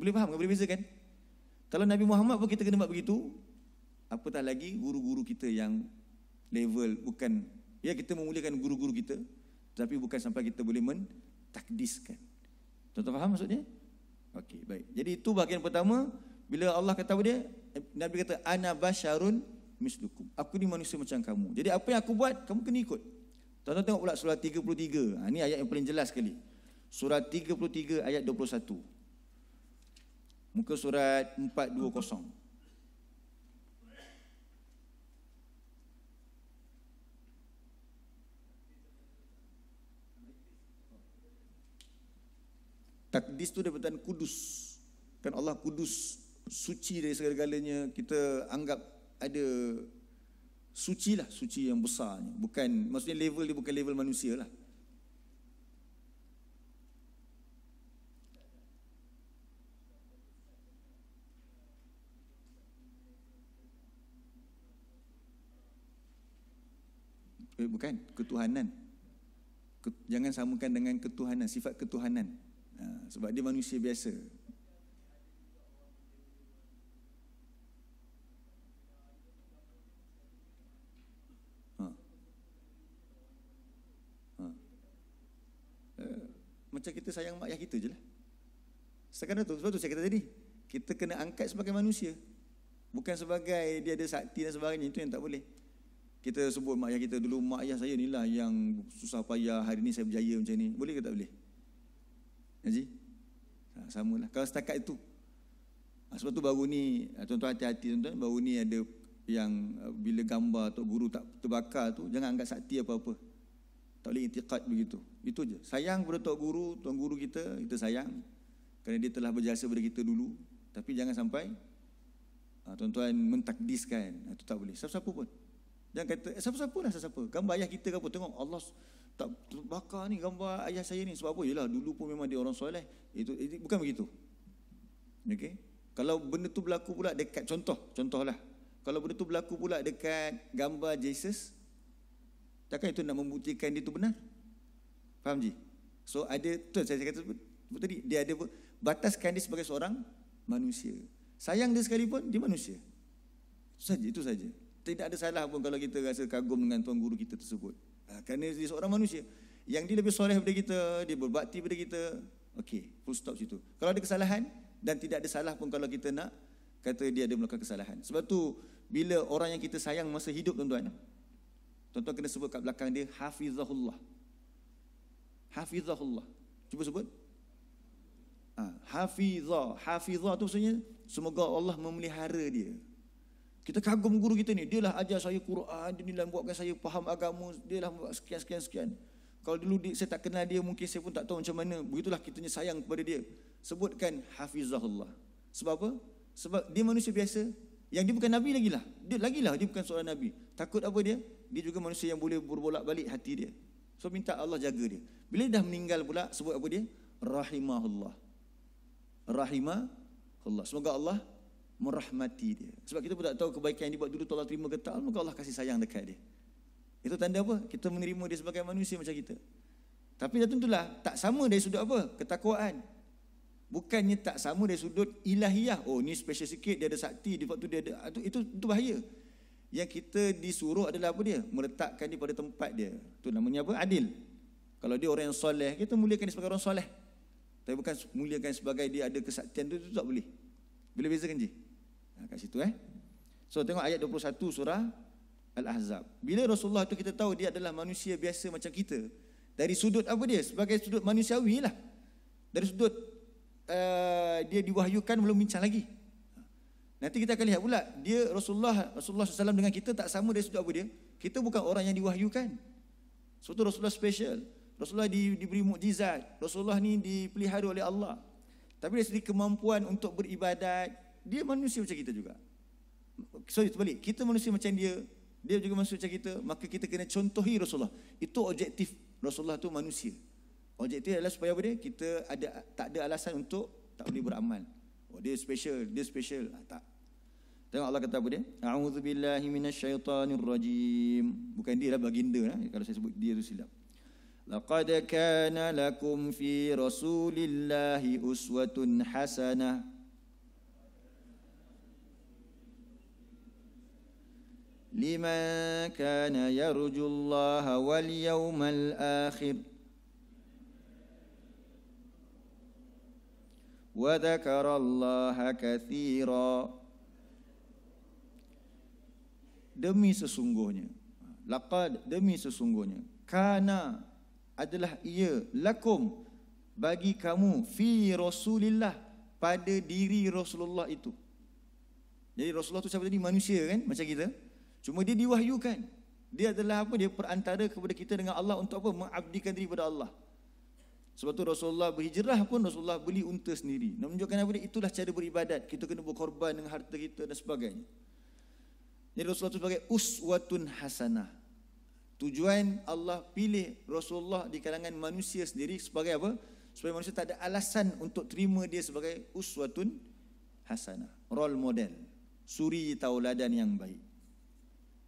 Boleh faham? Boleh beza kan? Kalau Nabi Muhammad pun kita kena buat begitu, apatah lagi guru-guru kita yang level bukan, ya kita memuliakan guru-guru kita, tapi bukan sampai kita boleh mentakdiskan. Tuan-tuan faham maksudnya? Okey, baik. Jadi itu bahagian pertama, bila Allah kata apa dia? Nabi kata ana basyarun mislukum. Aku ni manusia macam kamu. Jadi apa yang aku buat, kamu kena ikut. Tuan-tuan tengok pula surah 33. Ini ayat yang paling jelas sekali. Surah 33 ayat 21. Muka surat 420. Takdis tu daripada kudus. Kan Allah kudus, suci dari segala-galanya. Kita anggap ada suci lah, suci yang besarnya. Bukan, maksudnya level dia bukan level manusia lah. Bukan, ketuhanan. Jangan samakan dengan ketuhanan, sifat ketuhanan. Sebab dia manusia biasa. Macam kita sayang mak ayah kita je lah. Sekarang tu, sebab tu saya kata tadi, kita kena angkat sebagai manusia. Bukan sebagai dia ada sakti dan sebagainya. Itu yang tak boleh. Kita sebut mak ayah kita dulu, mak ayah saya ni lah yang susah payah, hari ni saya berjaya macam ni. Boleh ke tak boleh? Haji? Samalah. Kalau setakat itu. Sebab tu baru ni, tuan-tuan hati-hati tuan-tuan, baru ni ada yang bila gambar Tok Guru tak terbakar tu, jangan anggap sakti apa-apa. Tak boleh intiqad begitu. Itu je. Sayang kepada Tok Guru, Tuan Guru kita sayang. Kerana dia telah berjasa kepada kita dulu. Tapi jangan sampai tuan-tuan mentakdiskan. Itu tak boleh. Siapa-siapa pun. Jangan kata, siapa-siapa lah siapa. Gambar ayah kita ke apa. Tengok Allah tak terbakar ni gambar ayah saya ni. Sebab apa? Yelah dulu pun memang dia orang soleh. Itu bukan begitu. Okey. Kalau benda tu berlaku pula dekat, contohlah. Kalau benda tu berlaku pula dekat gambar Jesus, takkan itu nak membuktikan dia tu benar? Faham Ji? So ada, tu saya kata tadi, dia ada bataskan dia sebagai seorang manusia. Sayang dia sekalipun, dia manusia. Itu saja. Tidak ada salah pun kalau kita rasa kagum dengan Tuan Guru kita tersebut. Kerana dia seorang manusia. Yang dia lebih soleh daripada kita, dia berbakti daripada kita. Okey, full stop situ. Kalau ada kesalahan, dan tidak ada salah pun kalau kita nak kata dia ada melakukan kesalahan. Sebab tu, bila orang yang kita sayang masa hidup tuan-tuan, tuan-tuan kena sebut kat belakang dia, Hafizahullah. Hafizahullah. Cuba sebut. Hafizah tu maksudnya, semoga Allah memelihara dia. Kita kagum guru kita ni. Dialah ajar saya Quran, dia buatkan saya faham agama, dialah buat sekian. Kalau dulu saya tak kenal dia, mungkin saya pun tak tahu macam mana. Begitulah kitanya sayang kepada dia. Sebutkan hafizahullah. Sebab apa? Sebab dia manusia biasa. Yang dia bukan Nabi lagilah. Dia bukan seorang Nabi. Takut apa dia? Dia juga manusia yang boleh berbolak-balik hati dia. So minta Allah jaga dia. Bila dia dah meninggal pula, sebut apa dia? Rahimahullah. Rahimahullah. Semoga Allah merahmati dia. Sebab kita pun tak tahu kebaikan yang dia buat dulu Allah terima ke tak. Semoga Allah kasih sayang dekat dia. Itu tanda apa? Kita menerima dia sebagai manusia macam kita. Tapi dah tentulah tak sama dari sudut apa? Ketakwaan. Bukannya tak sama dari sudut ilahiyah. Oh, ni special sikit, dia ada sakti, waktu dia ada itu bahaya. Yang kita disuruh adalah apa dia? Meletakkan dia pada tempat dia. Itu namanya apa? Adil. Kalau dia orang yang soleh, kita muliakan dia sebagai orang soleh. Tapi bukan muliakan sebagai dia ada kesaktian itu tak boleh. Boleh bezakan je. Kat situ So tengok ayat 21 surah Al-Ahzab. Bila Rasulullah tu kita tahu dia adalah manusia biasa macam kita. Dari sudut apa dia? Sebagai sudut manusiawi lah. Dari sudut dia diwahyukan belum bincang lagi. Nanti kita akan lihat pula dia Rasulullah SAW dengan kita tak sama dari sudut apa dia. Kita bukan orang yang diwahyukan. Sebab tu Rasulullah special. Rasulullah diberi mukjizat. Rasulullah ni dipelihara oleh Allah. Tapi dari segi kemampuan untuk beribadat, dia manusia macam kita juga. Terbalik. Kita manusia macam dia juga manusia macam kita, maka kita kena contohi Rasulullah. Itu objektif Rasulullah tu manusia. Objektif adalah supaya apa dia? Kita tak ada alasan untuk tak boleh beramal. Oh, dia special. Tak. Tengok Allah kata apa dia? A'udzubillahi minasyaitonirrajim. Bukan dia lah, baginda lah. Kalau saya sebut dia tu silap. Laqad kana lakum fi Rasulillahi uswatun hasanah liman kana yarjullaha wal yawmal akhir wa dzakarallaha katsira. Demi sesungguhnya, laqad, demi sesungguhnya, kana adalah ia, lakum, bagi kamu, fi Rasulillah, pada diri Rasulullah itu. Jadi Rasulullah itu siapa tadi? Manusia kan, macam kita. Cuma dia diwahyukan. Dia adalah apa? Dia perantara kepada kita dengan Allah untuk apa? Mengabdikan diri kepada Allah. Sebab tu Rasulullah berhijrah pun Rasulullah beli unta sendiri. Nak menunjukkan apa dia? Itulah cara beribadat. Kita kena berkorban dengan harta kita dan sebagainya. Jadi Rasulullah itu sebagai uswatun hasanah. Tujuan Allah pilih Rasulullah di kalangan manusia sendiri sebagai apa? Supaya manusia tak ada alasan untuk terima dia sebagai uswatun hasanah, role model, suri tauladan yang baik.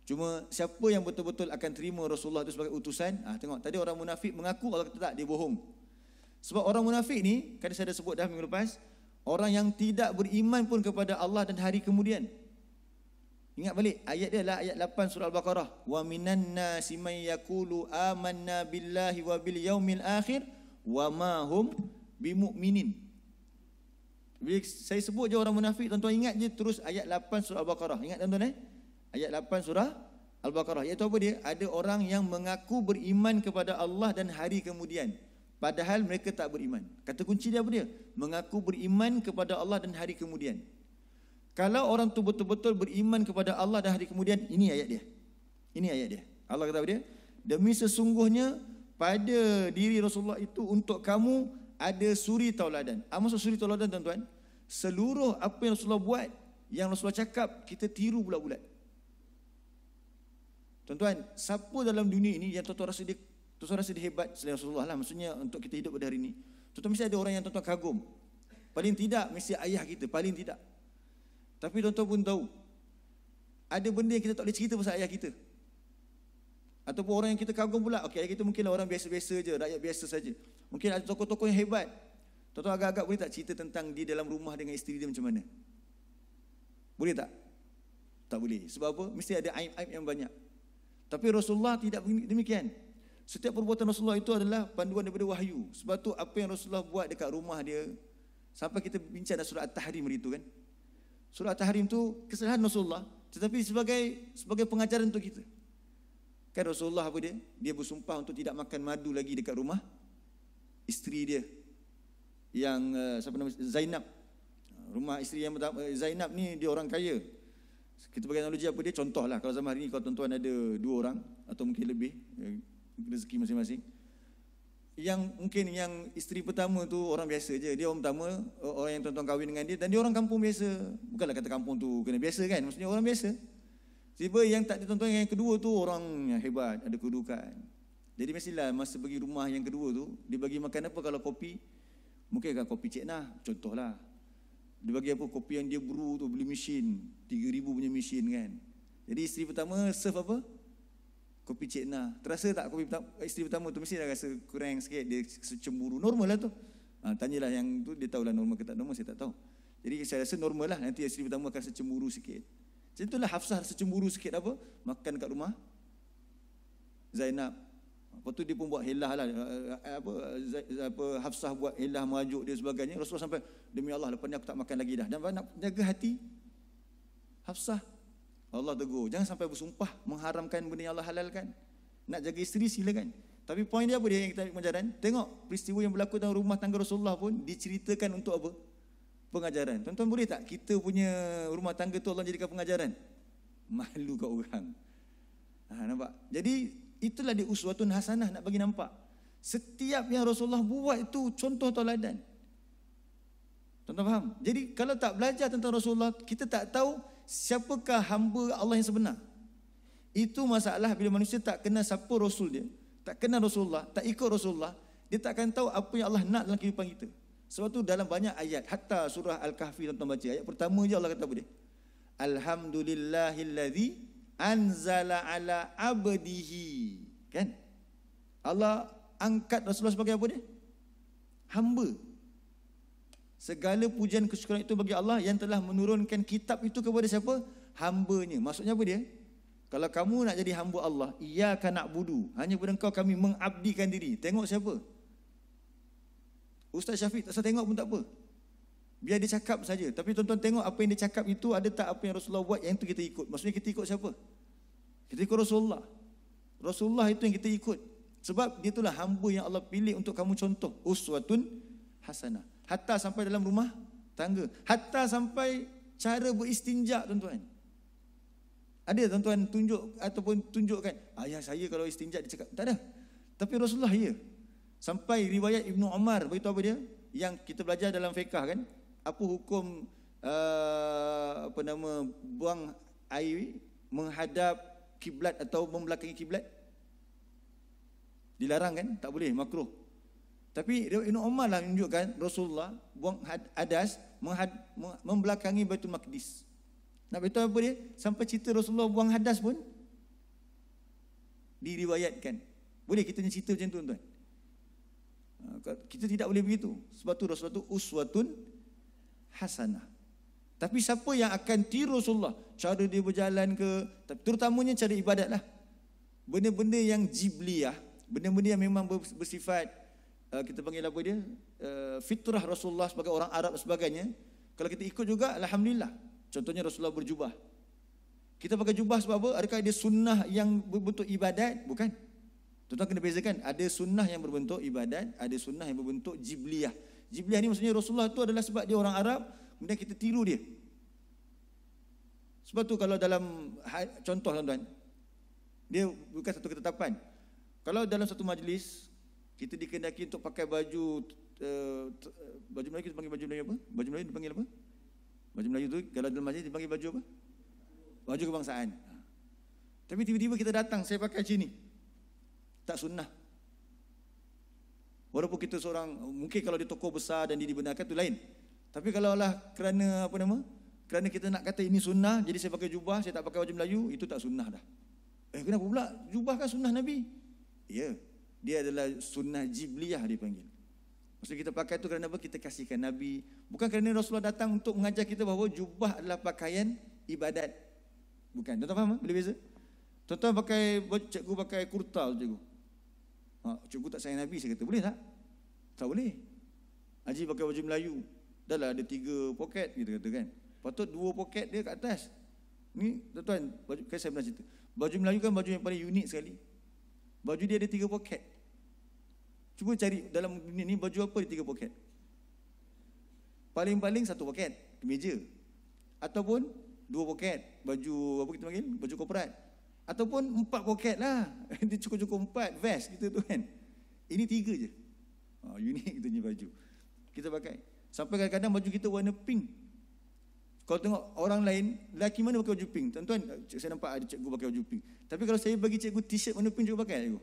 Cuma siapa yang betul-betul akan terima Rasulullah itu sebagai utusan? Tengok tadi orang munafik mengaku, Allah kata tak, dia bohong. Sebab orang munafik ni, kan saya dah sebut dah minggu lepas, orang yang tidak beriman pun kepada Allah dan hari kemudian. Ingat balik, ayat dia adalah ayat 8 surah Al-Baqarah. Wa minan nasi may yaqulu amanna billahi wa bil yaumil akhir wa ma hum bimumin. Bila saya sebut je orang munafik, tuan-tuan ingat je terus ayat 8 surah Al-Baqarah. Ingat tuan-tuan Ayat 8 surah Al-Baqarah. Iaitu apa dia? Ada orang yang mengaku beriman kepada Allah dan hari kemudian, padahal mereka tak beriman. Kata kunci dia apa dia? Mengaku beriman kepada Allah dan hari kemudian. Kalau orang tu betul-betul beriman kepada Allah dan hari kemudian, ini ayat dia. Ini ayat dia. Allah kata apa dia? Demi sesungguhnya pada diri Rasulullah itu untuk kamu ada suri tauladan. Apa maksud suri tauladan tuan-tuan? Seluruh apa yang Rasulullah buat, yang Rasulullah cakap, kita tiru bulat-bulat. Tuan-tuan, siapa dalam dunia ini yang tuan-tuan rasa dia hebat selain Rasulullah lah, maksudnya untuk kita hidup pada hari ini. Tuan-tuan mesti ada orang yang tuan-tuan kagum. Paling tidak mesti ayah kita, paling tidak. Tapi tuan-tuan pun tahu, ada benda yang kita tak boleh cerita pasal ayah kita. Ataupun orang yang kita kagum pula, okey, ayah kita mungkinlah orang biasa-biasa je, rakyat biasa saja. Mungkin ada tokoh-tokoh yang hebat. Tuan-tuan agak-agak boleh tak cerita tentang dia dalam rumah dengan isteri dia macam mana? Boleh tak? Tak boleh. Sebab apa? Mesti ada aib-aib yang banyak. Tapi Rasulullah tidak demikian. Setiap perbuatan Rasulullah itu adalah panduan daripada wahyu. Sebab tu apa yang Rasulullah buat dekat rumah dia, sampai kita bincang dalam surah At-Tahrim itu kan. Surah At-Tahrim tu kesalahan Rasulullah, tetapi sebagai pengajaran untuk kita. Kan Rasulullah apa dia? Dia bersumpah untuk tidak makan madu lagi dekat rumah isteri dia yang siapa nama, Zainab. Rumah isteri yang Zainab ni dia orang kaya. Kita bagi analogi apa dia, contohlah kalau zaman hari ni kalau tuan-tuan ada 2 orang atau mungkin lebih, rezeki masing-masing. Yang mungkin yang isteri pertama tu orang biasa je, dia orang pertama, orang yang tuan-tuan kahwin dengan dia, dan dia orang kampung biasa. Bukanlah kata kampung tu kena biasa kan, maksudnya orang biasa. Tiba yang tak ada tuan-tuan yang kedua tu orang yang hebat, ada kedudukan. Jadi mestilah masa pergi rumah yang kedua tu, dia bagi makan apa kalau kopi, mungkin kan kopi Cik Nah, contohlah. Dia bagi apa, kopi yang dia brew tu, beli mesin 3,000 punya mesin kan. Jadi isteri pertama serve apa? Kopi Cik Nah. Terasa tak kopi isteri pertama tu mesti dah rasa kurang sikit, dia secemburu. Normal lah tu. Tanyalah yang tu, dia tahulah normal ke tak normal, saya tak tahu. Jadi saya rasa normal lah, nanti isteri pertama akan secemburu sikit. Macam itulah Hafsah secemburu sikit apa? Makan kat rumah Zainab. Lepas tu dia pun buat helah lah, Hafsah buat helah merajuk dia sebagainya. Rasulullah sampai, demi Allah lepas ni aku tak makan lagi dah. Dan nak jaga hati Hafsah, Allah tegur, jangan sampai bersumpah mengharamkan benda yang Allah halalkan. Nak jaga isteri silakan. Tapi poin dia apa dia yang kita ambil pengajaran? Tengok peristiwa yang berlaku dalam rumah tangga Rasulullah pun diceritakan untuk apa? Pengajaran. Tuan-tuan boleh tak kita punya rumah tangga tu Allah jadikan pengajaran? Malu kat orang. Nampak? Jadi itulah dia uswatun hasanah, nak bagi nampak. Setiap yang Rasulullah buat itu contoh tauladan. Tuan-tuan faham? Jadi kalau tak belajar tentang Rasulullah, kita tak tahu siapakah hamba Allah yang sebenar. Itu masalah bila manusia tak kenal siapa Rasul dia, tak kenal Rasulullah, tak ikut Rasulullah, dia tak akan tahu apa yang Allah nak dalam kehidupan kita. Sebab tu dalam banyak ayat, hatta surah Al-Kahfi tuan-tuan baca, ayat pertama je Allah kata apa dia? Alhamdulillahillazi anzala ala abdihi. Kan? Allah angkat Rasulullah sebagai apa dia? Hamba. Segala pujian kesyukuran itu bagi Allah yang telah menurunkan kitab itu kepada siapa? Hambanya. Maksudnya apa dia? Kalau kamu nak jadi hamba Allah, iyyaka na'budu, hanya kepada Engkau kami mengabdikan diri. Tengok siapa? Ustaz Syafiq tak usah tengok pun tak apa. Biar dia cakap saja. Tapi tuan-tuan tengok apa yang dia cakap itu, ada tak apa yang Rasulullah buat, yang itu kita ikut. Maksudnya kita ikut siapa? Kita ikut Rasulullah. Rasulullah itu yang kita ikut. Sebab dia itulah hamba yang Allah pilih untuk kamu contoh. Uswatun hasanah. Hatta sampai dalam rumah tangga. Hatta sampai cara beristinja tuan-tuan. Ada tuan-tuan tunjuk ataupun tunjukkan, ayah saya kalau istinja dia cakap, tak ada. Tapi Rasulullah ya. Sampai riwayat Ibnu Umar, beritahu apa dia? Yang kita belajar dalam fiqh kan, apa hukum buang air menghadap kiblat atau membelakangi kiblat? Dilarang kan? Tak boleh, makruh. Tapi Ibnu Umar lah menunjukkan Rasulullah buang hadas membelakangi Baitul Maqdis. Nak beritahu apa dia? Sampai cerita Rasulullah buang hadas pun diriwayatkan. Boleh kita cerita macam tu tuan-tuan? Kita tidak boleh begitu. Sebab tu Rasulullah tu uswatun hasanah. Tapi siapa yang akan tiru Rasulullah, cara dia berjalan ke, terutamanya cara ibadat lah. Benda-benda yang jibliyah, benda-benda yang memang bersifat, kita panggil apa dia, fitrah Rasulullah sebagai orang Arab dan sebagainya. Kalau kita ikut juga, alhamdulillah. Contohnya Rasulullah berjubah. Kita pakai jubah sebab apa? Adakah ada sunnah yang berbentuk ibadat? Bukan. Tuan-tuan kena bezakan, ada sunnah yang berbentuk ibadat, ada sunnah yang berbentuk jibliyah. Jibliyah ni maksudnya Rasulullah tu adalah sebab dia orang Arab, kemudian kita tiru dia. Sebab tu kalau dalam contoh tuan-tuan, dia bukan satu ketetapan. Kalau dalam satu majlis kita dikehendaki untuk pakai baju baju Melayu, kita panggil baju Melayu apa? Baju Melayu dipanggil apa? Baju Melayu tu kalau dalam majlis dipanggil baju apa? Baju kebangsaan. Tapi tiba-tiba kita datang, saya pakai macam ni. Tak sunnah. Walaupun kita seorang, mungkin kalau dia tokoh besar dan dia dibenarkan tu lain. Tapi kalau lah kerana kerana kita nak kata ini sunnah, jadi saya pakai jubah, saya tak pakai baju Melayu, itu tak sunnah dah. Kenapa pula? Jubah kan sunnah Nabi. Ya, dia adalah sunnah jibliyah dipanggil. Maksud kita pakai tu kerana apa? Kita kasihkan Nabi. Bukan kerana Rasulullah datang untuk mengajar kita bahawa jubah adalah pakaian ibadat. Bukan. Tuan-tuan faham? Boleh beza? Tuan-tuan pakai, cikgu pakai kurta cikgu. Cikgu tak sayang Nabi, saya kata. Boleh tak? Tak boleh. Haji pakai baju Melayu. Dah lah ada 3 poket, kita kata kan. Patut 2 poket dia kat atas. Ni tuan-tuan, kan saya pernah cerita. Baju Melayu kan baju yang paling unik sekali. Baju dia ada 3 poket. Cuba cari dalam dunia ni baju apa ada 3 poket. Paling-paling 1 poket, kemeja. Ataupun 2 poket, baju apa kita panggil? Baju korporat. Ataupun 4 poket lah. Dia cukup-cukup 4 vest kita tu kan. Ini 3 je. Unik kita punya baju. Kita pakai. Sampai kadang-kadang baju kita warna pink. Kalau tengok orang lain, lelaki mana pakai baju pink? Tuan-tuan, saya nampak ada cikgu pakai baju pink. Tapi kalau saya bagi cikgu t-shirt warna pink, cikgu pakai cikgu?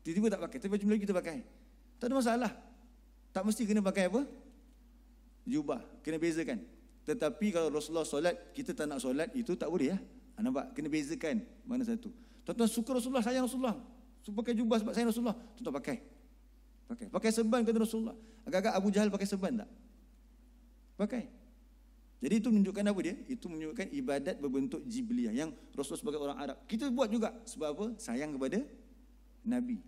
Tiba-tiba tak pakai. Tapi baju Melayu kita pakai. Tak ada masalah. Tak mesti kena pakai apa? Jubah. Kena bezakan. Tetapi kalau Rasulullah solat, kita tak nak solat, itu tak boleh ya. Nampak? Kena bezakan mana satu. Tuan-tuan suka Rasulullah, sayang Rasulullah. Suka pakai jubah sebab sayang Rasulullah. Tuan-tuan pakai. Pakai serban kata Rasulullah. Agak-agak Abu Jahal pakai serban tak? Pakai. Jadi itu menunjukkan apa dia? Itu menunjukkan ibadat berbentuk jibliyah yang Rasulullah sebagai orang Arab. Kita buat juga sebab apa? Sayang kepada Nabi.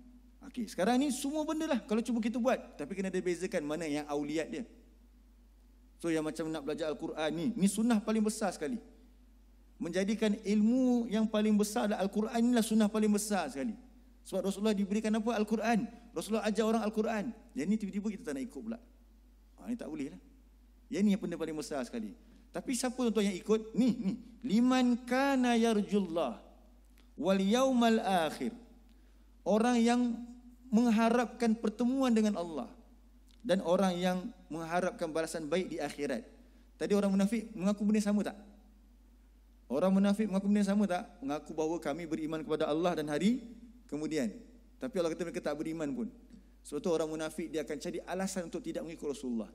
Okey, sekarang ni semua benda lah kalau cuba kita buat, tapi kena dibezakan mana yang auliat dia. So yang macam nak belajar Al-Quran ni sunnah paling besar sekali. Menjadikan ilmu yang paling besar adalah Al-Quran, inilah sunnah paling besar sekali. Sebab Rasulullah diberikan apa? Al-Quran. Rasulullah ajar orang Al-Quran. Yang ni tiba-tiba kita tak nak ikut pula. Ini tak boleh lah. Yang ni yang benda paling besar sekali. Tapi siapa tuan-tuan yang ikut? Ni. Liman kana yarjullah wal yaumal akhir. Orang yang mengharapkan pertemuan dengan Allah dan orang yang mengharapkan balasan baik di akhirat. Tadi orang munafik mengaku benda sama tak? Orang munafik mengaku benda sama tak? Mengaku bahawa kami beriman kepada Allah dan hari kemudian. Tapi Allah kata mereka tak beriman pun. Sebab tu orang munafik dia akan cari alasan untuk tidak mengikut Rasulullah.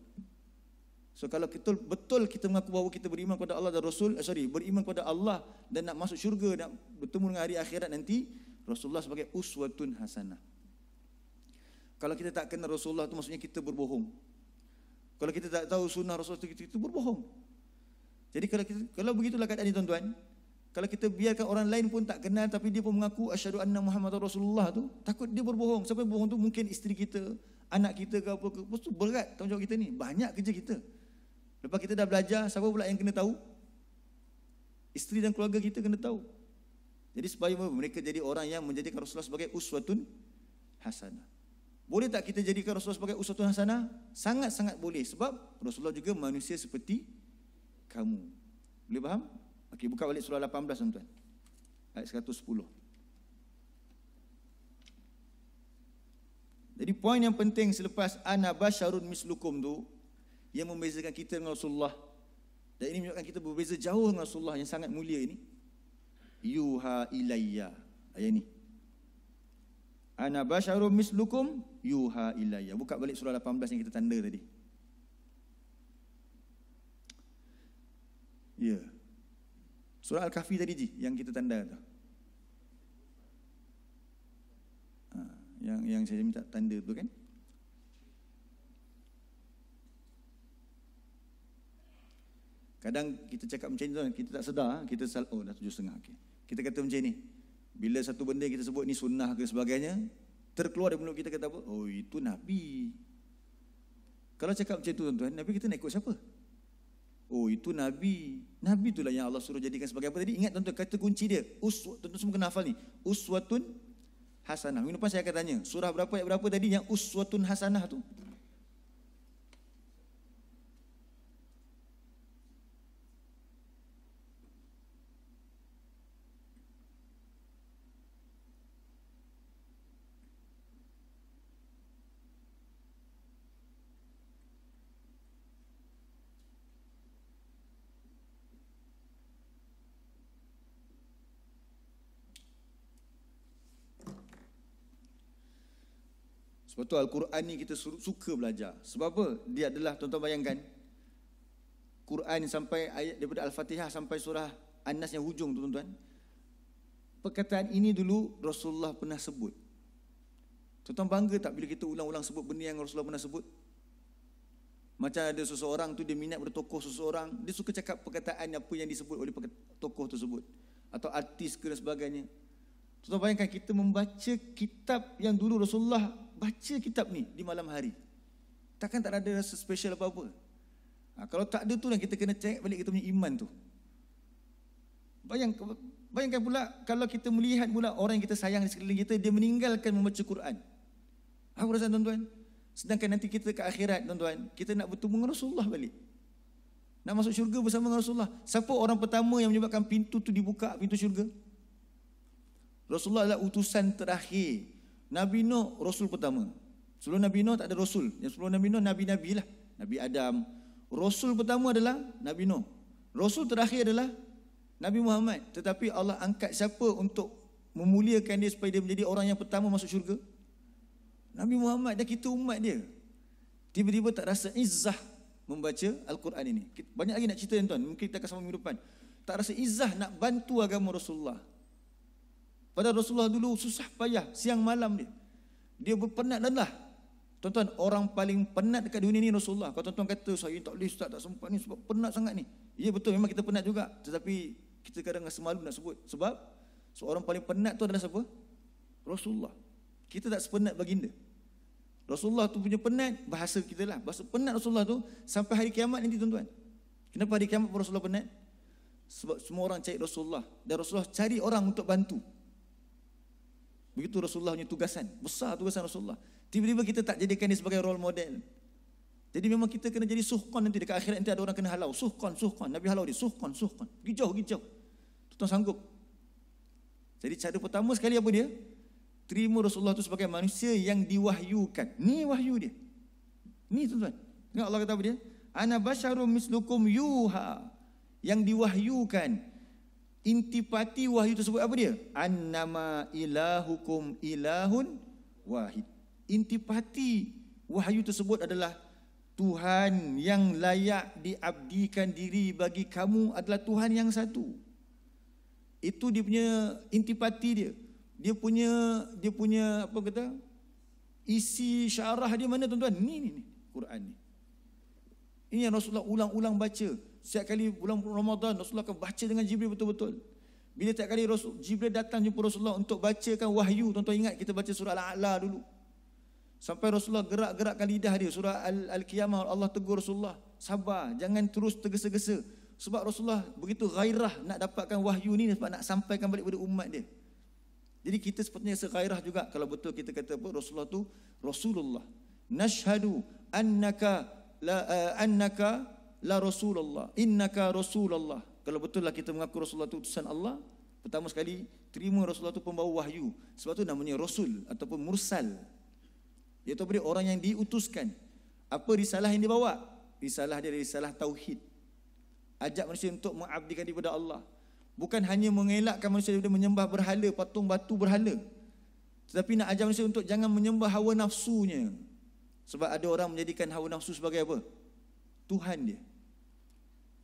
So kalau betul kita mengaku bahawa kita beriman kepada Allah dan Rasul, beriman kepada Allah dan nak masuk syurga, nak bertemu dengan hari akhirat nanti, Rasulullah sebagai uswatun hasanah. Kalau kita tak kenal Rasulullah itu maksudnya kita berbohong. Kalau kita tak tahu sunnah Rasulullah itu berbohong. Jadi kalau begitulah keadaan ini tuan-tuan, kalau kita biarkan orang lain pun tak kenal tapi dia pun mengaku asyhadu anna Muhammadar Rasulullah tu, takut dia berbohong. Siapa yang berbohong tu mungkin isteri kita, anak kita ke apa ke. Lepas tu berat tanggungjawab kita ni, banyak kerja kita. Lepas kita dah belajar, siapa pula yang kena tahu? Isteri dan keluarga kita kena tahu. Jadi supaya mereka jadi orang yang menjadikan Rasulullah sebagai uswatun hasanah. Boleh tak kita jadikan Rasulullah sebagai uswatun hasanah? Sangat-sangat boleh. Sebab Rasulullah juga manusia seperti kamu. Boleh faham? Okey, buka balik surah 18 tuan-tuan. Ayat 110. Jadi poin yang penting selepas ana basyarun mislukum tu, yang membezakan kita dengan Rasulullah, dan ini menunjukkan kita berbeza jauh dengan Rasulullah yang sangat mulia ini. Yuha ilayya. Ayat ini. Ana basyarun mislukum yuha ilayya. Buka balik surah 18 yang kita tanda tadi. Ya. Surah Al-Kahfi tadi je yang kita tanda tu. Yang saya minta tanda tu kan. Kadang kita cakap macam ni tuan, kita tak sedar, kita dah 7.30. Okay. Kita kata macam ni. Bila satu benda kita sebut ni sunnah ke sebagainya, terkeluar dari mulut kita kata apa? Oh, itu Nabi. Kalau cakap macam tu tuan-tuan, Nabi kita nak ikut siapa? Oh, itu Nabi. Nabi itulah yang Allah suruh jadikan sebagai apa tadi? Ingat tuan-tuan, kata kunci dia. Tuan-tuan semua kena hafal ni. Uswatun hasanah. Minggu depan saya akan tanya, surah berapa ayat berapa tadi yang uswatun hasanah tu? Sebab tu Al-Quran ni kita suka belajar. Sebab apa? Dia adalah, tuan-tuan bayangkan, Quran sampai ayat daripada Al-Fatihah sampai surah An-Nas yang hujung tu tuan-tuan. Perkataan ini dulu Rasulullah pernah sebut. Tuan-tuan bangga tak bila kita ulang-ulang sebut benda yang Rasulullah pernah sebut? Macam ada seseorang tu dia minat pada tokoh seseorang, dia suka cakap perkataan apa yang disebut oleh tokoh tersebut atau artis ke dan sebagainya. Tuan-tuan bayangkan kita membaca kitab yang dulu Rasulullah baca kitab ni di malam hari. Takkan tak ada rasa special apa-apa. Kalau tak ada tu lah kita kena cek balik kita punya iman tu. Bayangkan pula kalau kita melihat pula orang yang kita sayang di sekeliling kita, dia meninggalkan membaca Quran. Apa perasaan tuan-tuan? Sedangkan nanti kita ke akhirat tuan-tuan, kita nak bertemu dengan Rasulullah balik. nak masuk syurga bersama dengan Rasulullah. Siapa orang pertama yang menyebabkan pintu tu dibuka, pintu syurga? Rasulullah adalah utusan terakhir. Nabi Nuh Rasul pertama. Sebelum Nabi Nuh tak ada Rasul. Yang sebelum Nabi Nuh, Nabi-Nabi lah. Nabi Adam. Rasul pertama adalah Nabi Nuh. Rasul terakhir adalah Nabi Muhammad. Tetapi Allah angkat siapa untuk memuliakan dia supaya dia menjadi orang yang pertama masuk syurga? Nabi Muhammad. Dan kita umat dia. Tiba-tiba tak rasa izzah membaca Al-Quran ini. Banyak lagi nak cerita tuan. Mungkin kita akan sama minggu depan. Tak rasa izzah nak bantu agama Rasulullah. Padahal Rasulullah dulu susah payah, siang malam dia. Dia berpenat lelah. Tuan-tuan, orang paling penat dekat dunia ni Rasulullah. Kalau tuan-tuan kata, saya tak boleh Ustaz, tak sempat ni sebab penat sangat ni. Ya betul, memang kita penat juga. Tetapi kita kadang rasa malu nak sebut. Sebab seorang paling penat tu adalah siapa? Rasulullah. Kita tak sepenat baginda. Rasulullah tu punya penat, bahasa kita lah. Bahasa penat Rasulullah tu sampai hari kiamat nanti tuan-tuan. Kenapa hari kiamat Rasulullah penat? Sebab semua orang cari Rasulullah. Dan Rasulullah cari orang untuk bantu. Begitu Rasulullah punya tugasan. Besar tugasan Rasulullah. Tiba-tiba kita tak jadikan dia sebagai role model. Jadi memang kita kena jadi suhqan nanti. Dekat akhirat nanti ada orang kena halau. Suhqan. Nabi halau dia. Suhqan. Pergi jauh. Tuan sanggup. Jadi cara pertama sekali apa dia? Terima Rasulullah itu sebagai manusia yang diwahyukan. Ni wahyu dia. Ni tuan-tuan. Tengok Allah kata apa dia? Ana basyarum mislukum yuha. Yang diwahyukan. Intipati wahyu tersebut apa dia? Annama ilahukum ilahun wahid. Intipati wahyu tersebut adalah Tuhan yang layak diabdikan diri bagi kamu adalah Tuhan yang satu. Itu dia punya intipati dia. Dia punya apa kata? Isi syarah dia mana tuan-tuan? Ni Quran ni. Ini yang Rasulullah ulang-ulang baca. Setiap kali bulan Ramadan Rasulullah akan baca dengan Jibril betul-betul. Bila setiap kali Jibril datang jumpa Rasulullah untuk bacakan wahyu, tuan-tuan ingat kita baca surah Al-A'la dulu. Sampai Rasulullah gerak-gerakkan lidah dia. Surah Al-Qiyamah Allah tegur Rasulullah, sabar, jangan terus tergesa-gesa. Sebab Rasulullah begitu gairah nak dapatkan wahyu ni sebab nak sampaikan balik kepada umat dia. Jadi kita sepatutnya segairah juga kalau betul kita kata apa Rasulullah tu Rasulullah. Nashhadu annaka la Rasulullah, innaka Rasulullah. Kalau betul lah kita mengaku Rasulullah itu utusan Allah, pertama sekali terima Rasulullah itu pembawa wahyu. Sebab tu namanya Rasul ataupun Mursal. Iaitu orang yang diutuskan. Apa risalah yang dibawa? Risalah dia risalah tauhid. Ajak manusia untuk mengabdikan kepada Allah. Bukan hanya mengelakkan manusia daripada menyembah berhala, patung batu berhala. Tetapi nak ajak manusia untuk jangan menyembah hawa nafsunya. Sebab ada orang menjadikan hawa nafsu sebagai apa? Tuhan dia.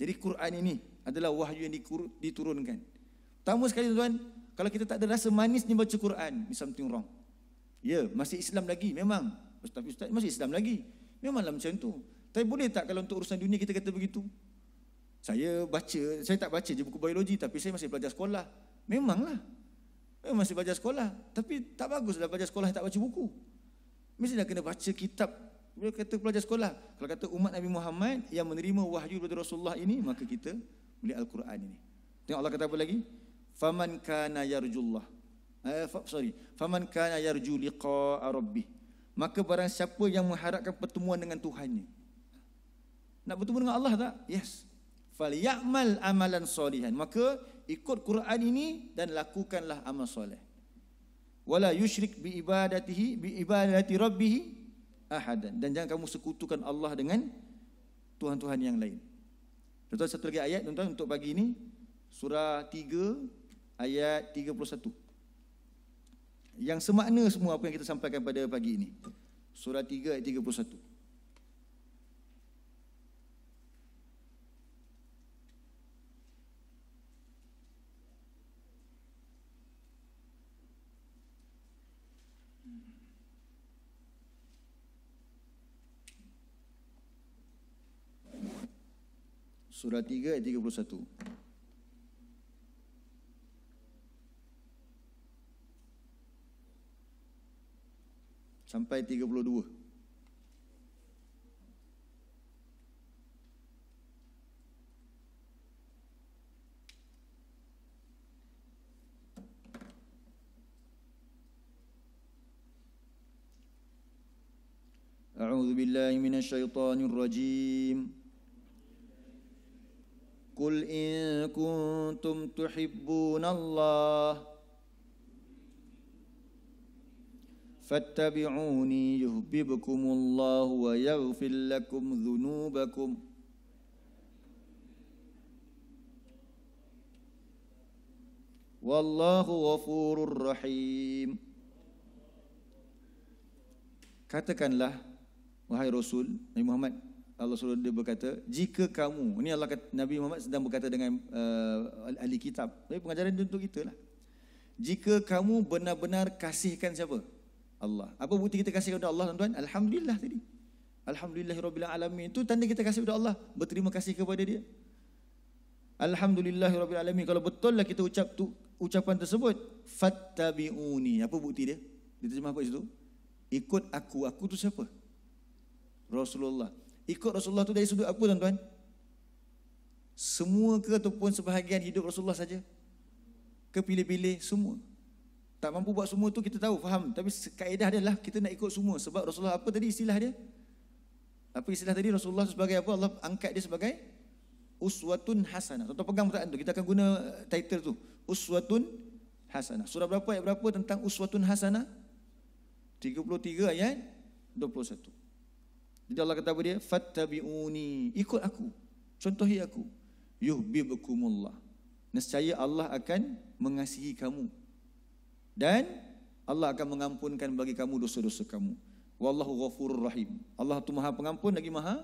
Jadi Quran ini adalah wahyu yang diturunkan. Pertama sekali tuan, kalau kita tak ada rasa manis ni baca Quran, ni something wrong. Ya, masih Islam lagi memang. Tapi Ustaz masih Islam lagi. Memanglah macam tu. Tapi boleh tak kalau untuk urusan dunia kita kata begitu? Saya tak baca je buku biologi tapi saya masih belajar sekolah. Memanglah. Memang masih belajar sekolah, tapi tak baguslah belajar sekolah yang tak baca buku. Mesti dah kena baca kitab. Bila kata pelajar sekolah, kalau kata umat Nabi Muhammad yang menerima wahyu daripada Rasulullah ini, maka kita beli Al-Quran ini. Tengok Allah kata apa lagi? Faman kana yarju liqa'a rabbih. Maka barang siapa yang mengharapkan pertemuan dengan Tuhannya. Nak bertemu dengan Allah tak? Yes. Falyamal amalan solihan. Maka ikut Quran ini dan lakukanlah amal soleh. Wala yusyrik bi ibadati rabbih ahadan. Dan jangan kamu sekutukan Allah dengan Tuhan-Tuhan yang lain. Tuan-tuan, satu lagi ayat tuan-tuan untuk pagi ini. Surah 3 ayat 31. Yang semakna semua apa yang kita sampaikan pada pagi ini. Surah 3 ayat 31. Surah 3 ayat 31. Sampai 32. A'udzu billahi minasyaitonir rajim. Qul in kuntum tuhibbunallah fattabi'uni yuhibbukumullahu wa yaghfir lakum dhunubakum wallahu ghafurur rahim. Katakanlah, wahai Rasul Nabi Muhammad, Allah suruh dia berkata, jika kamu, ini Allah kata, Nabi Muhammad sedang berkata dengan ahli kitab, tapi pengajaran dia untuk kita lah. Jika kamu benar-benar kasihkan siapa? Allah. Apa bukti kita kasih kepada Allah, tuan-tuan? Alhamdulillah tadi. Alhamdulillahirabbil alamin. Itu tanda kita kasih kepada Allah, berterima kasih kepada dia. Alhamdulillahirabbil alamin. Kalau betul lah kita ucapan tersebut, fattabi'uni. Apa bukti dia? Dia terjemah apa situ? Ikut aku. Aku tu siapa? Rasulullah. Ikut Rasulullah tu dari sudut apa, tuan-tuan? Semua ke ataupun sebahagian hidup Rasulullah saja? Kepilih-pilih semua? Tak mampu buat semua tu kita tahu, faham. Tapi kaedah dia lah kita nak ikut semua. Sebab Rasulullah apa tadi istilah dia? Apa istilah tadi? Rasulullah sebagai apa? Allah angkat dia sebagai uswatun hasanah. Tuan-tuan pegang perkataan tu. Kita akan guna title tu. Uswatun hasanah. Surah berapa, ayat berapa tentang uswatun hasanah? 33 ayat 21. Jadi Allah kata apa dia? Fattabi'uni. Ikut aku. Contohi aku. Yuhibbukumullah. Nescaya Allah akan mengasihi kamu. Dan Allah akan mengampunkan bagi kamu dosa-dosa kamu. Wallahu ghafurur rahim. Allah tu Maha Pengampun lagi Maha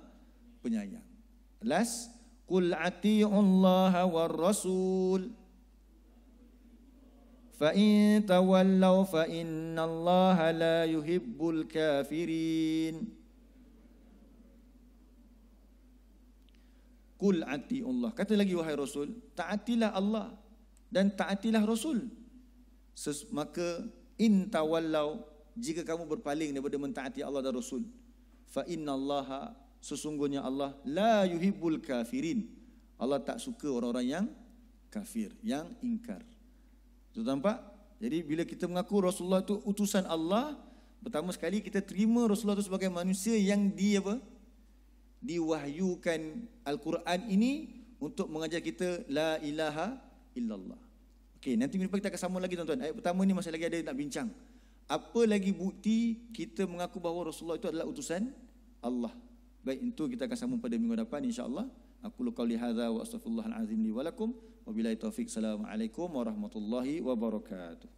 Penyayang. Last, qul ati'ullaha war rasul. Fa in tawallaw fa innallaha la yuhibbul kafirin. Qul ati'ullah. Kata lagi wahai Rasul, taatilah Allah dan taatilah Rasul. Maka in tawallau, jika kamu berpaling daripada mentaati Allah dan Rasul, fa innallaha, sesungguhnya Allah la yuhibbul kafirin. Allah tak suka orang-orang yang kafir, yang ingkar. Tu nampak? Jadi bila kita mengaku Rasulullah itu utusan Allah, pertama sekali kita terima Rasulullah itu sebagai manusia yang diwahyukan Al-Quran ini untuk mengajar kita la ilaha illallah. Okey, nanti minggu depan kita akan sambung lagi, tuan-tuan. Ayat pertama ni masih lagi ada nak bincang. Apa lagi bukti kita mengaku bahawa Rasulullah itu adalah utusan Allah? Baik, itu kita akan sambung pada minggu depan insya-Allah. Aku qauli hadza wa astaghfirullahal azim li wa lakum wa billahi taufik. Assalamualaikum warahmatullahi wabarakatuh.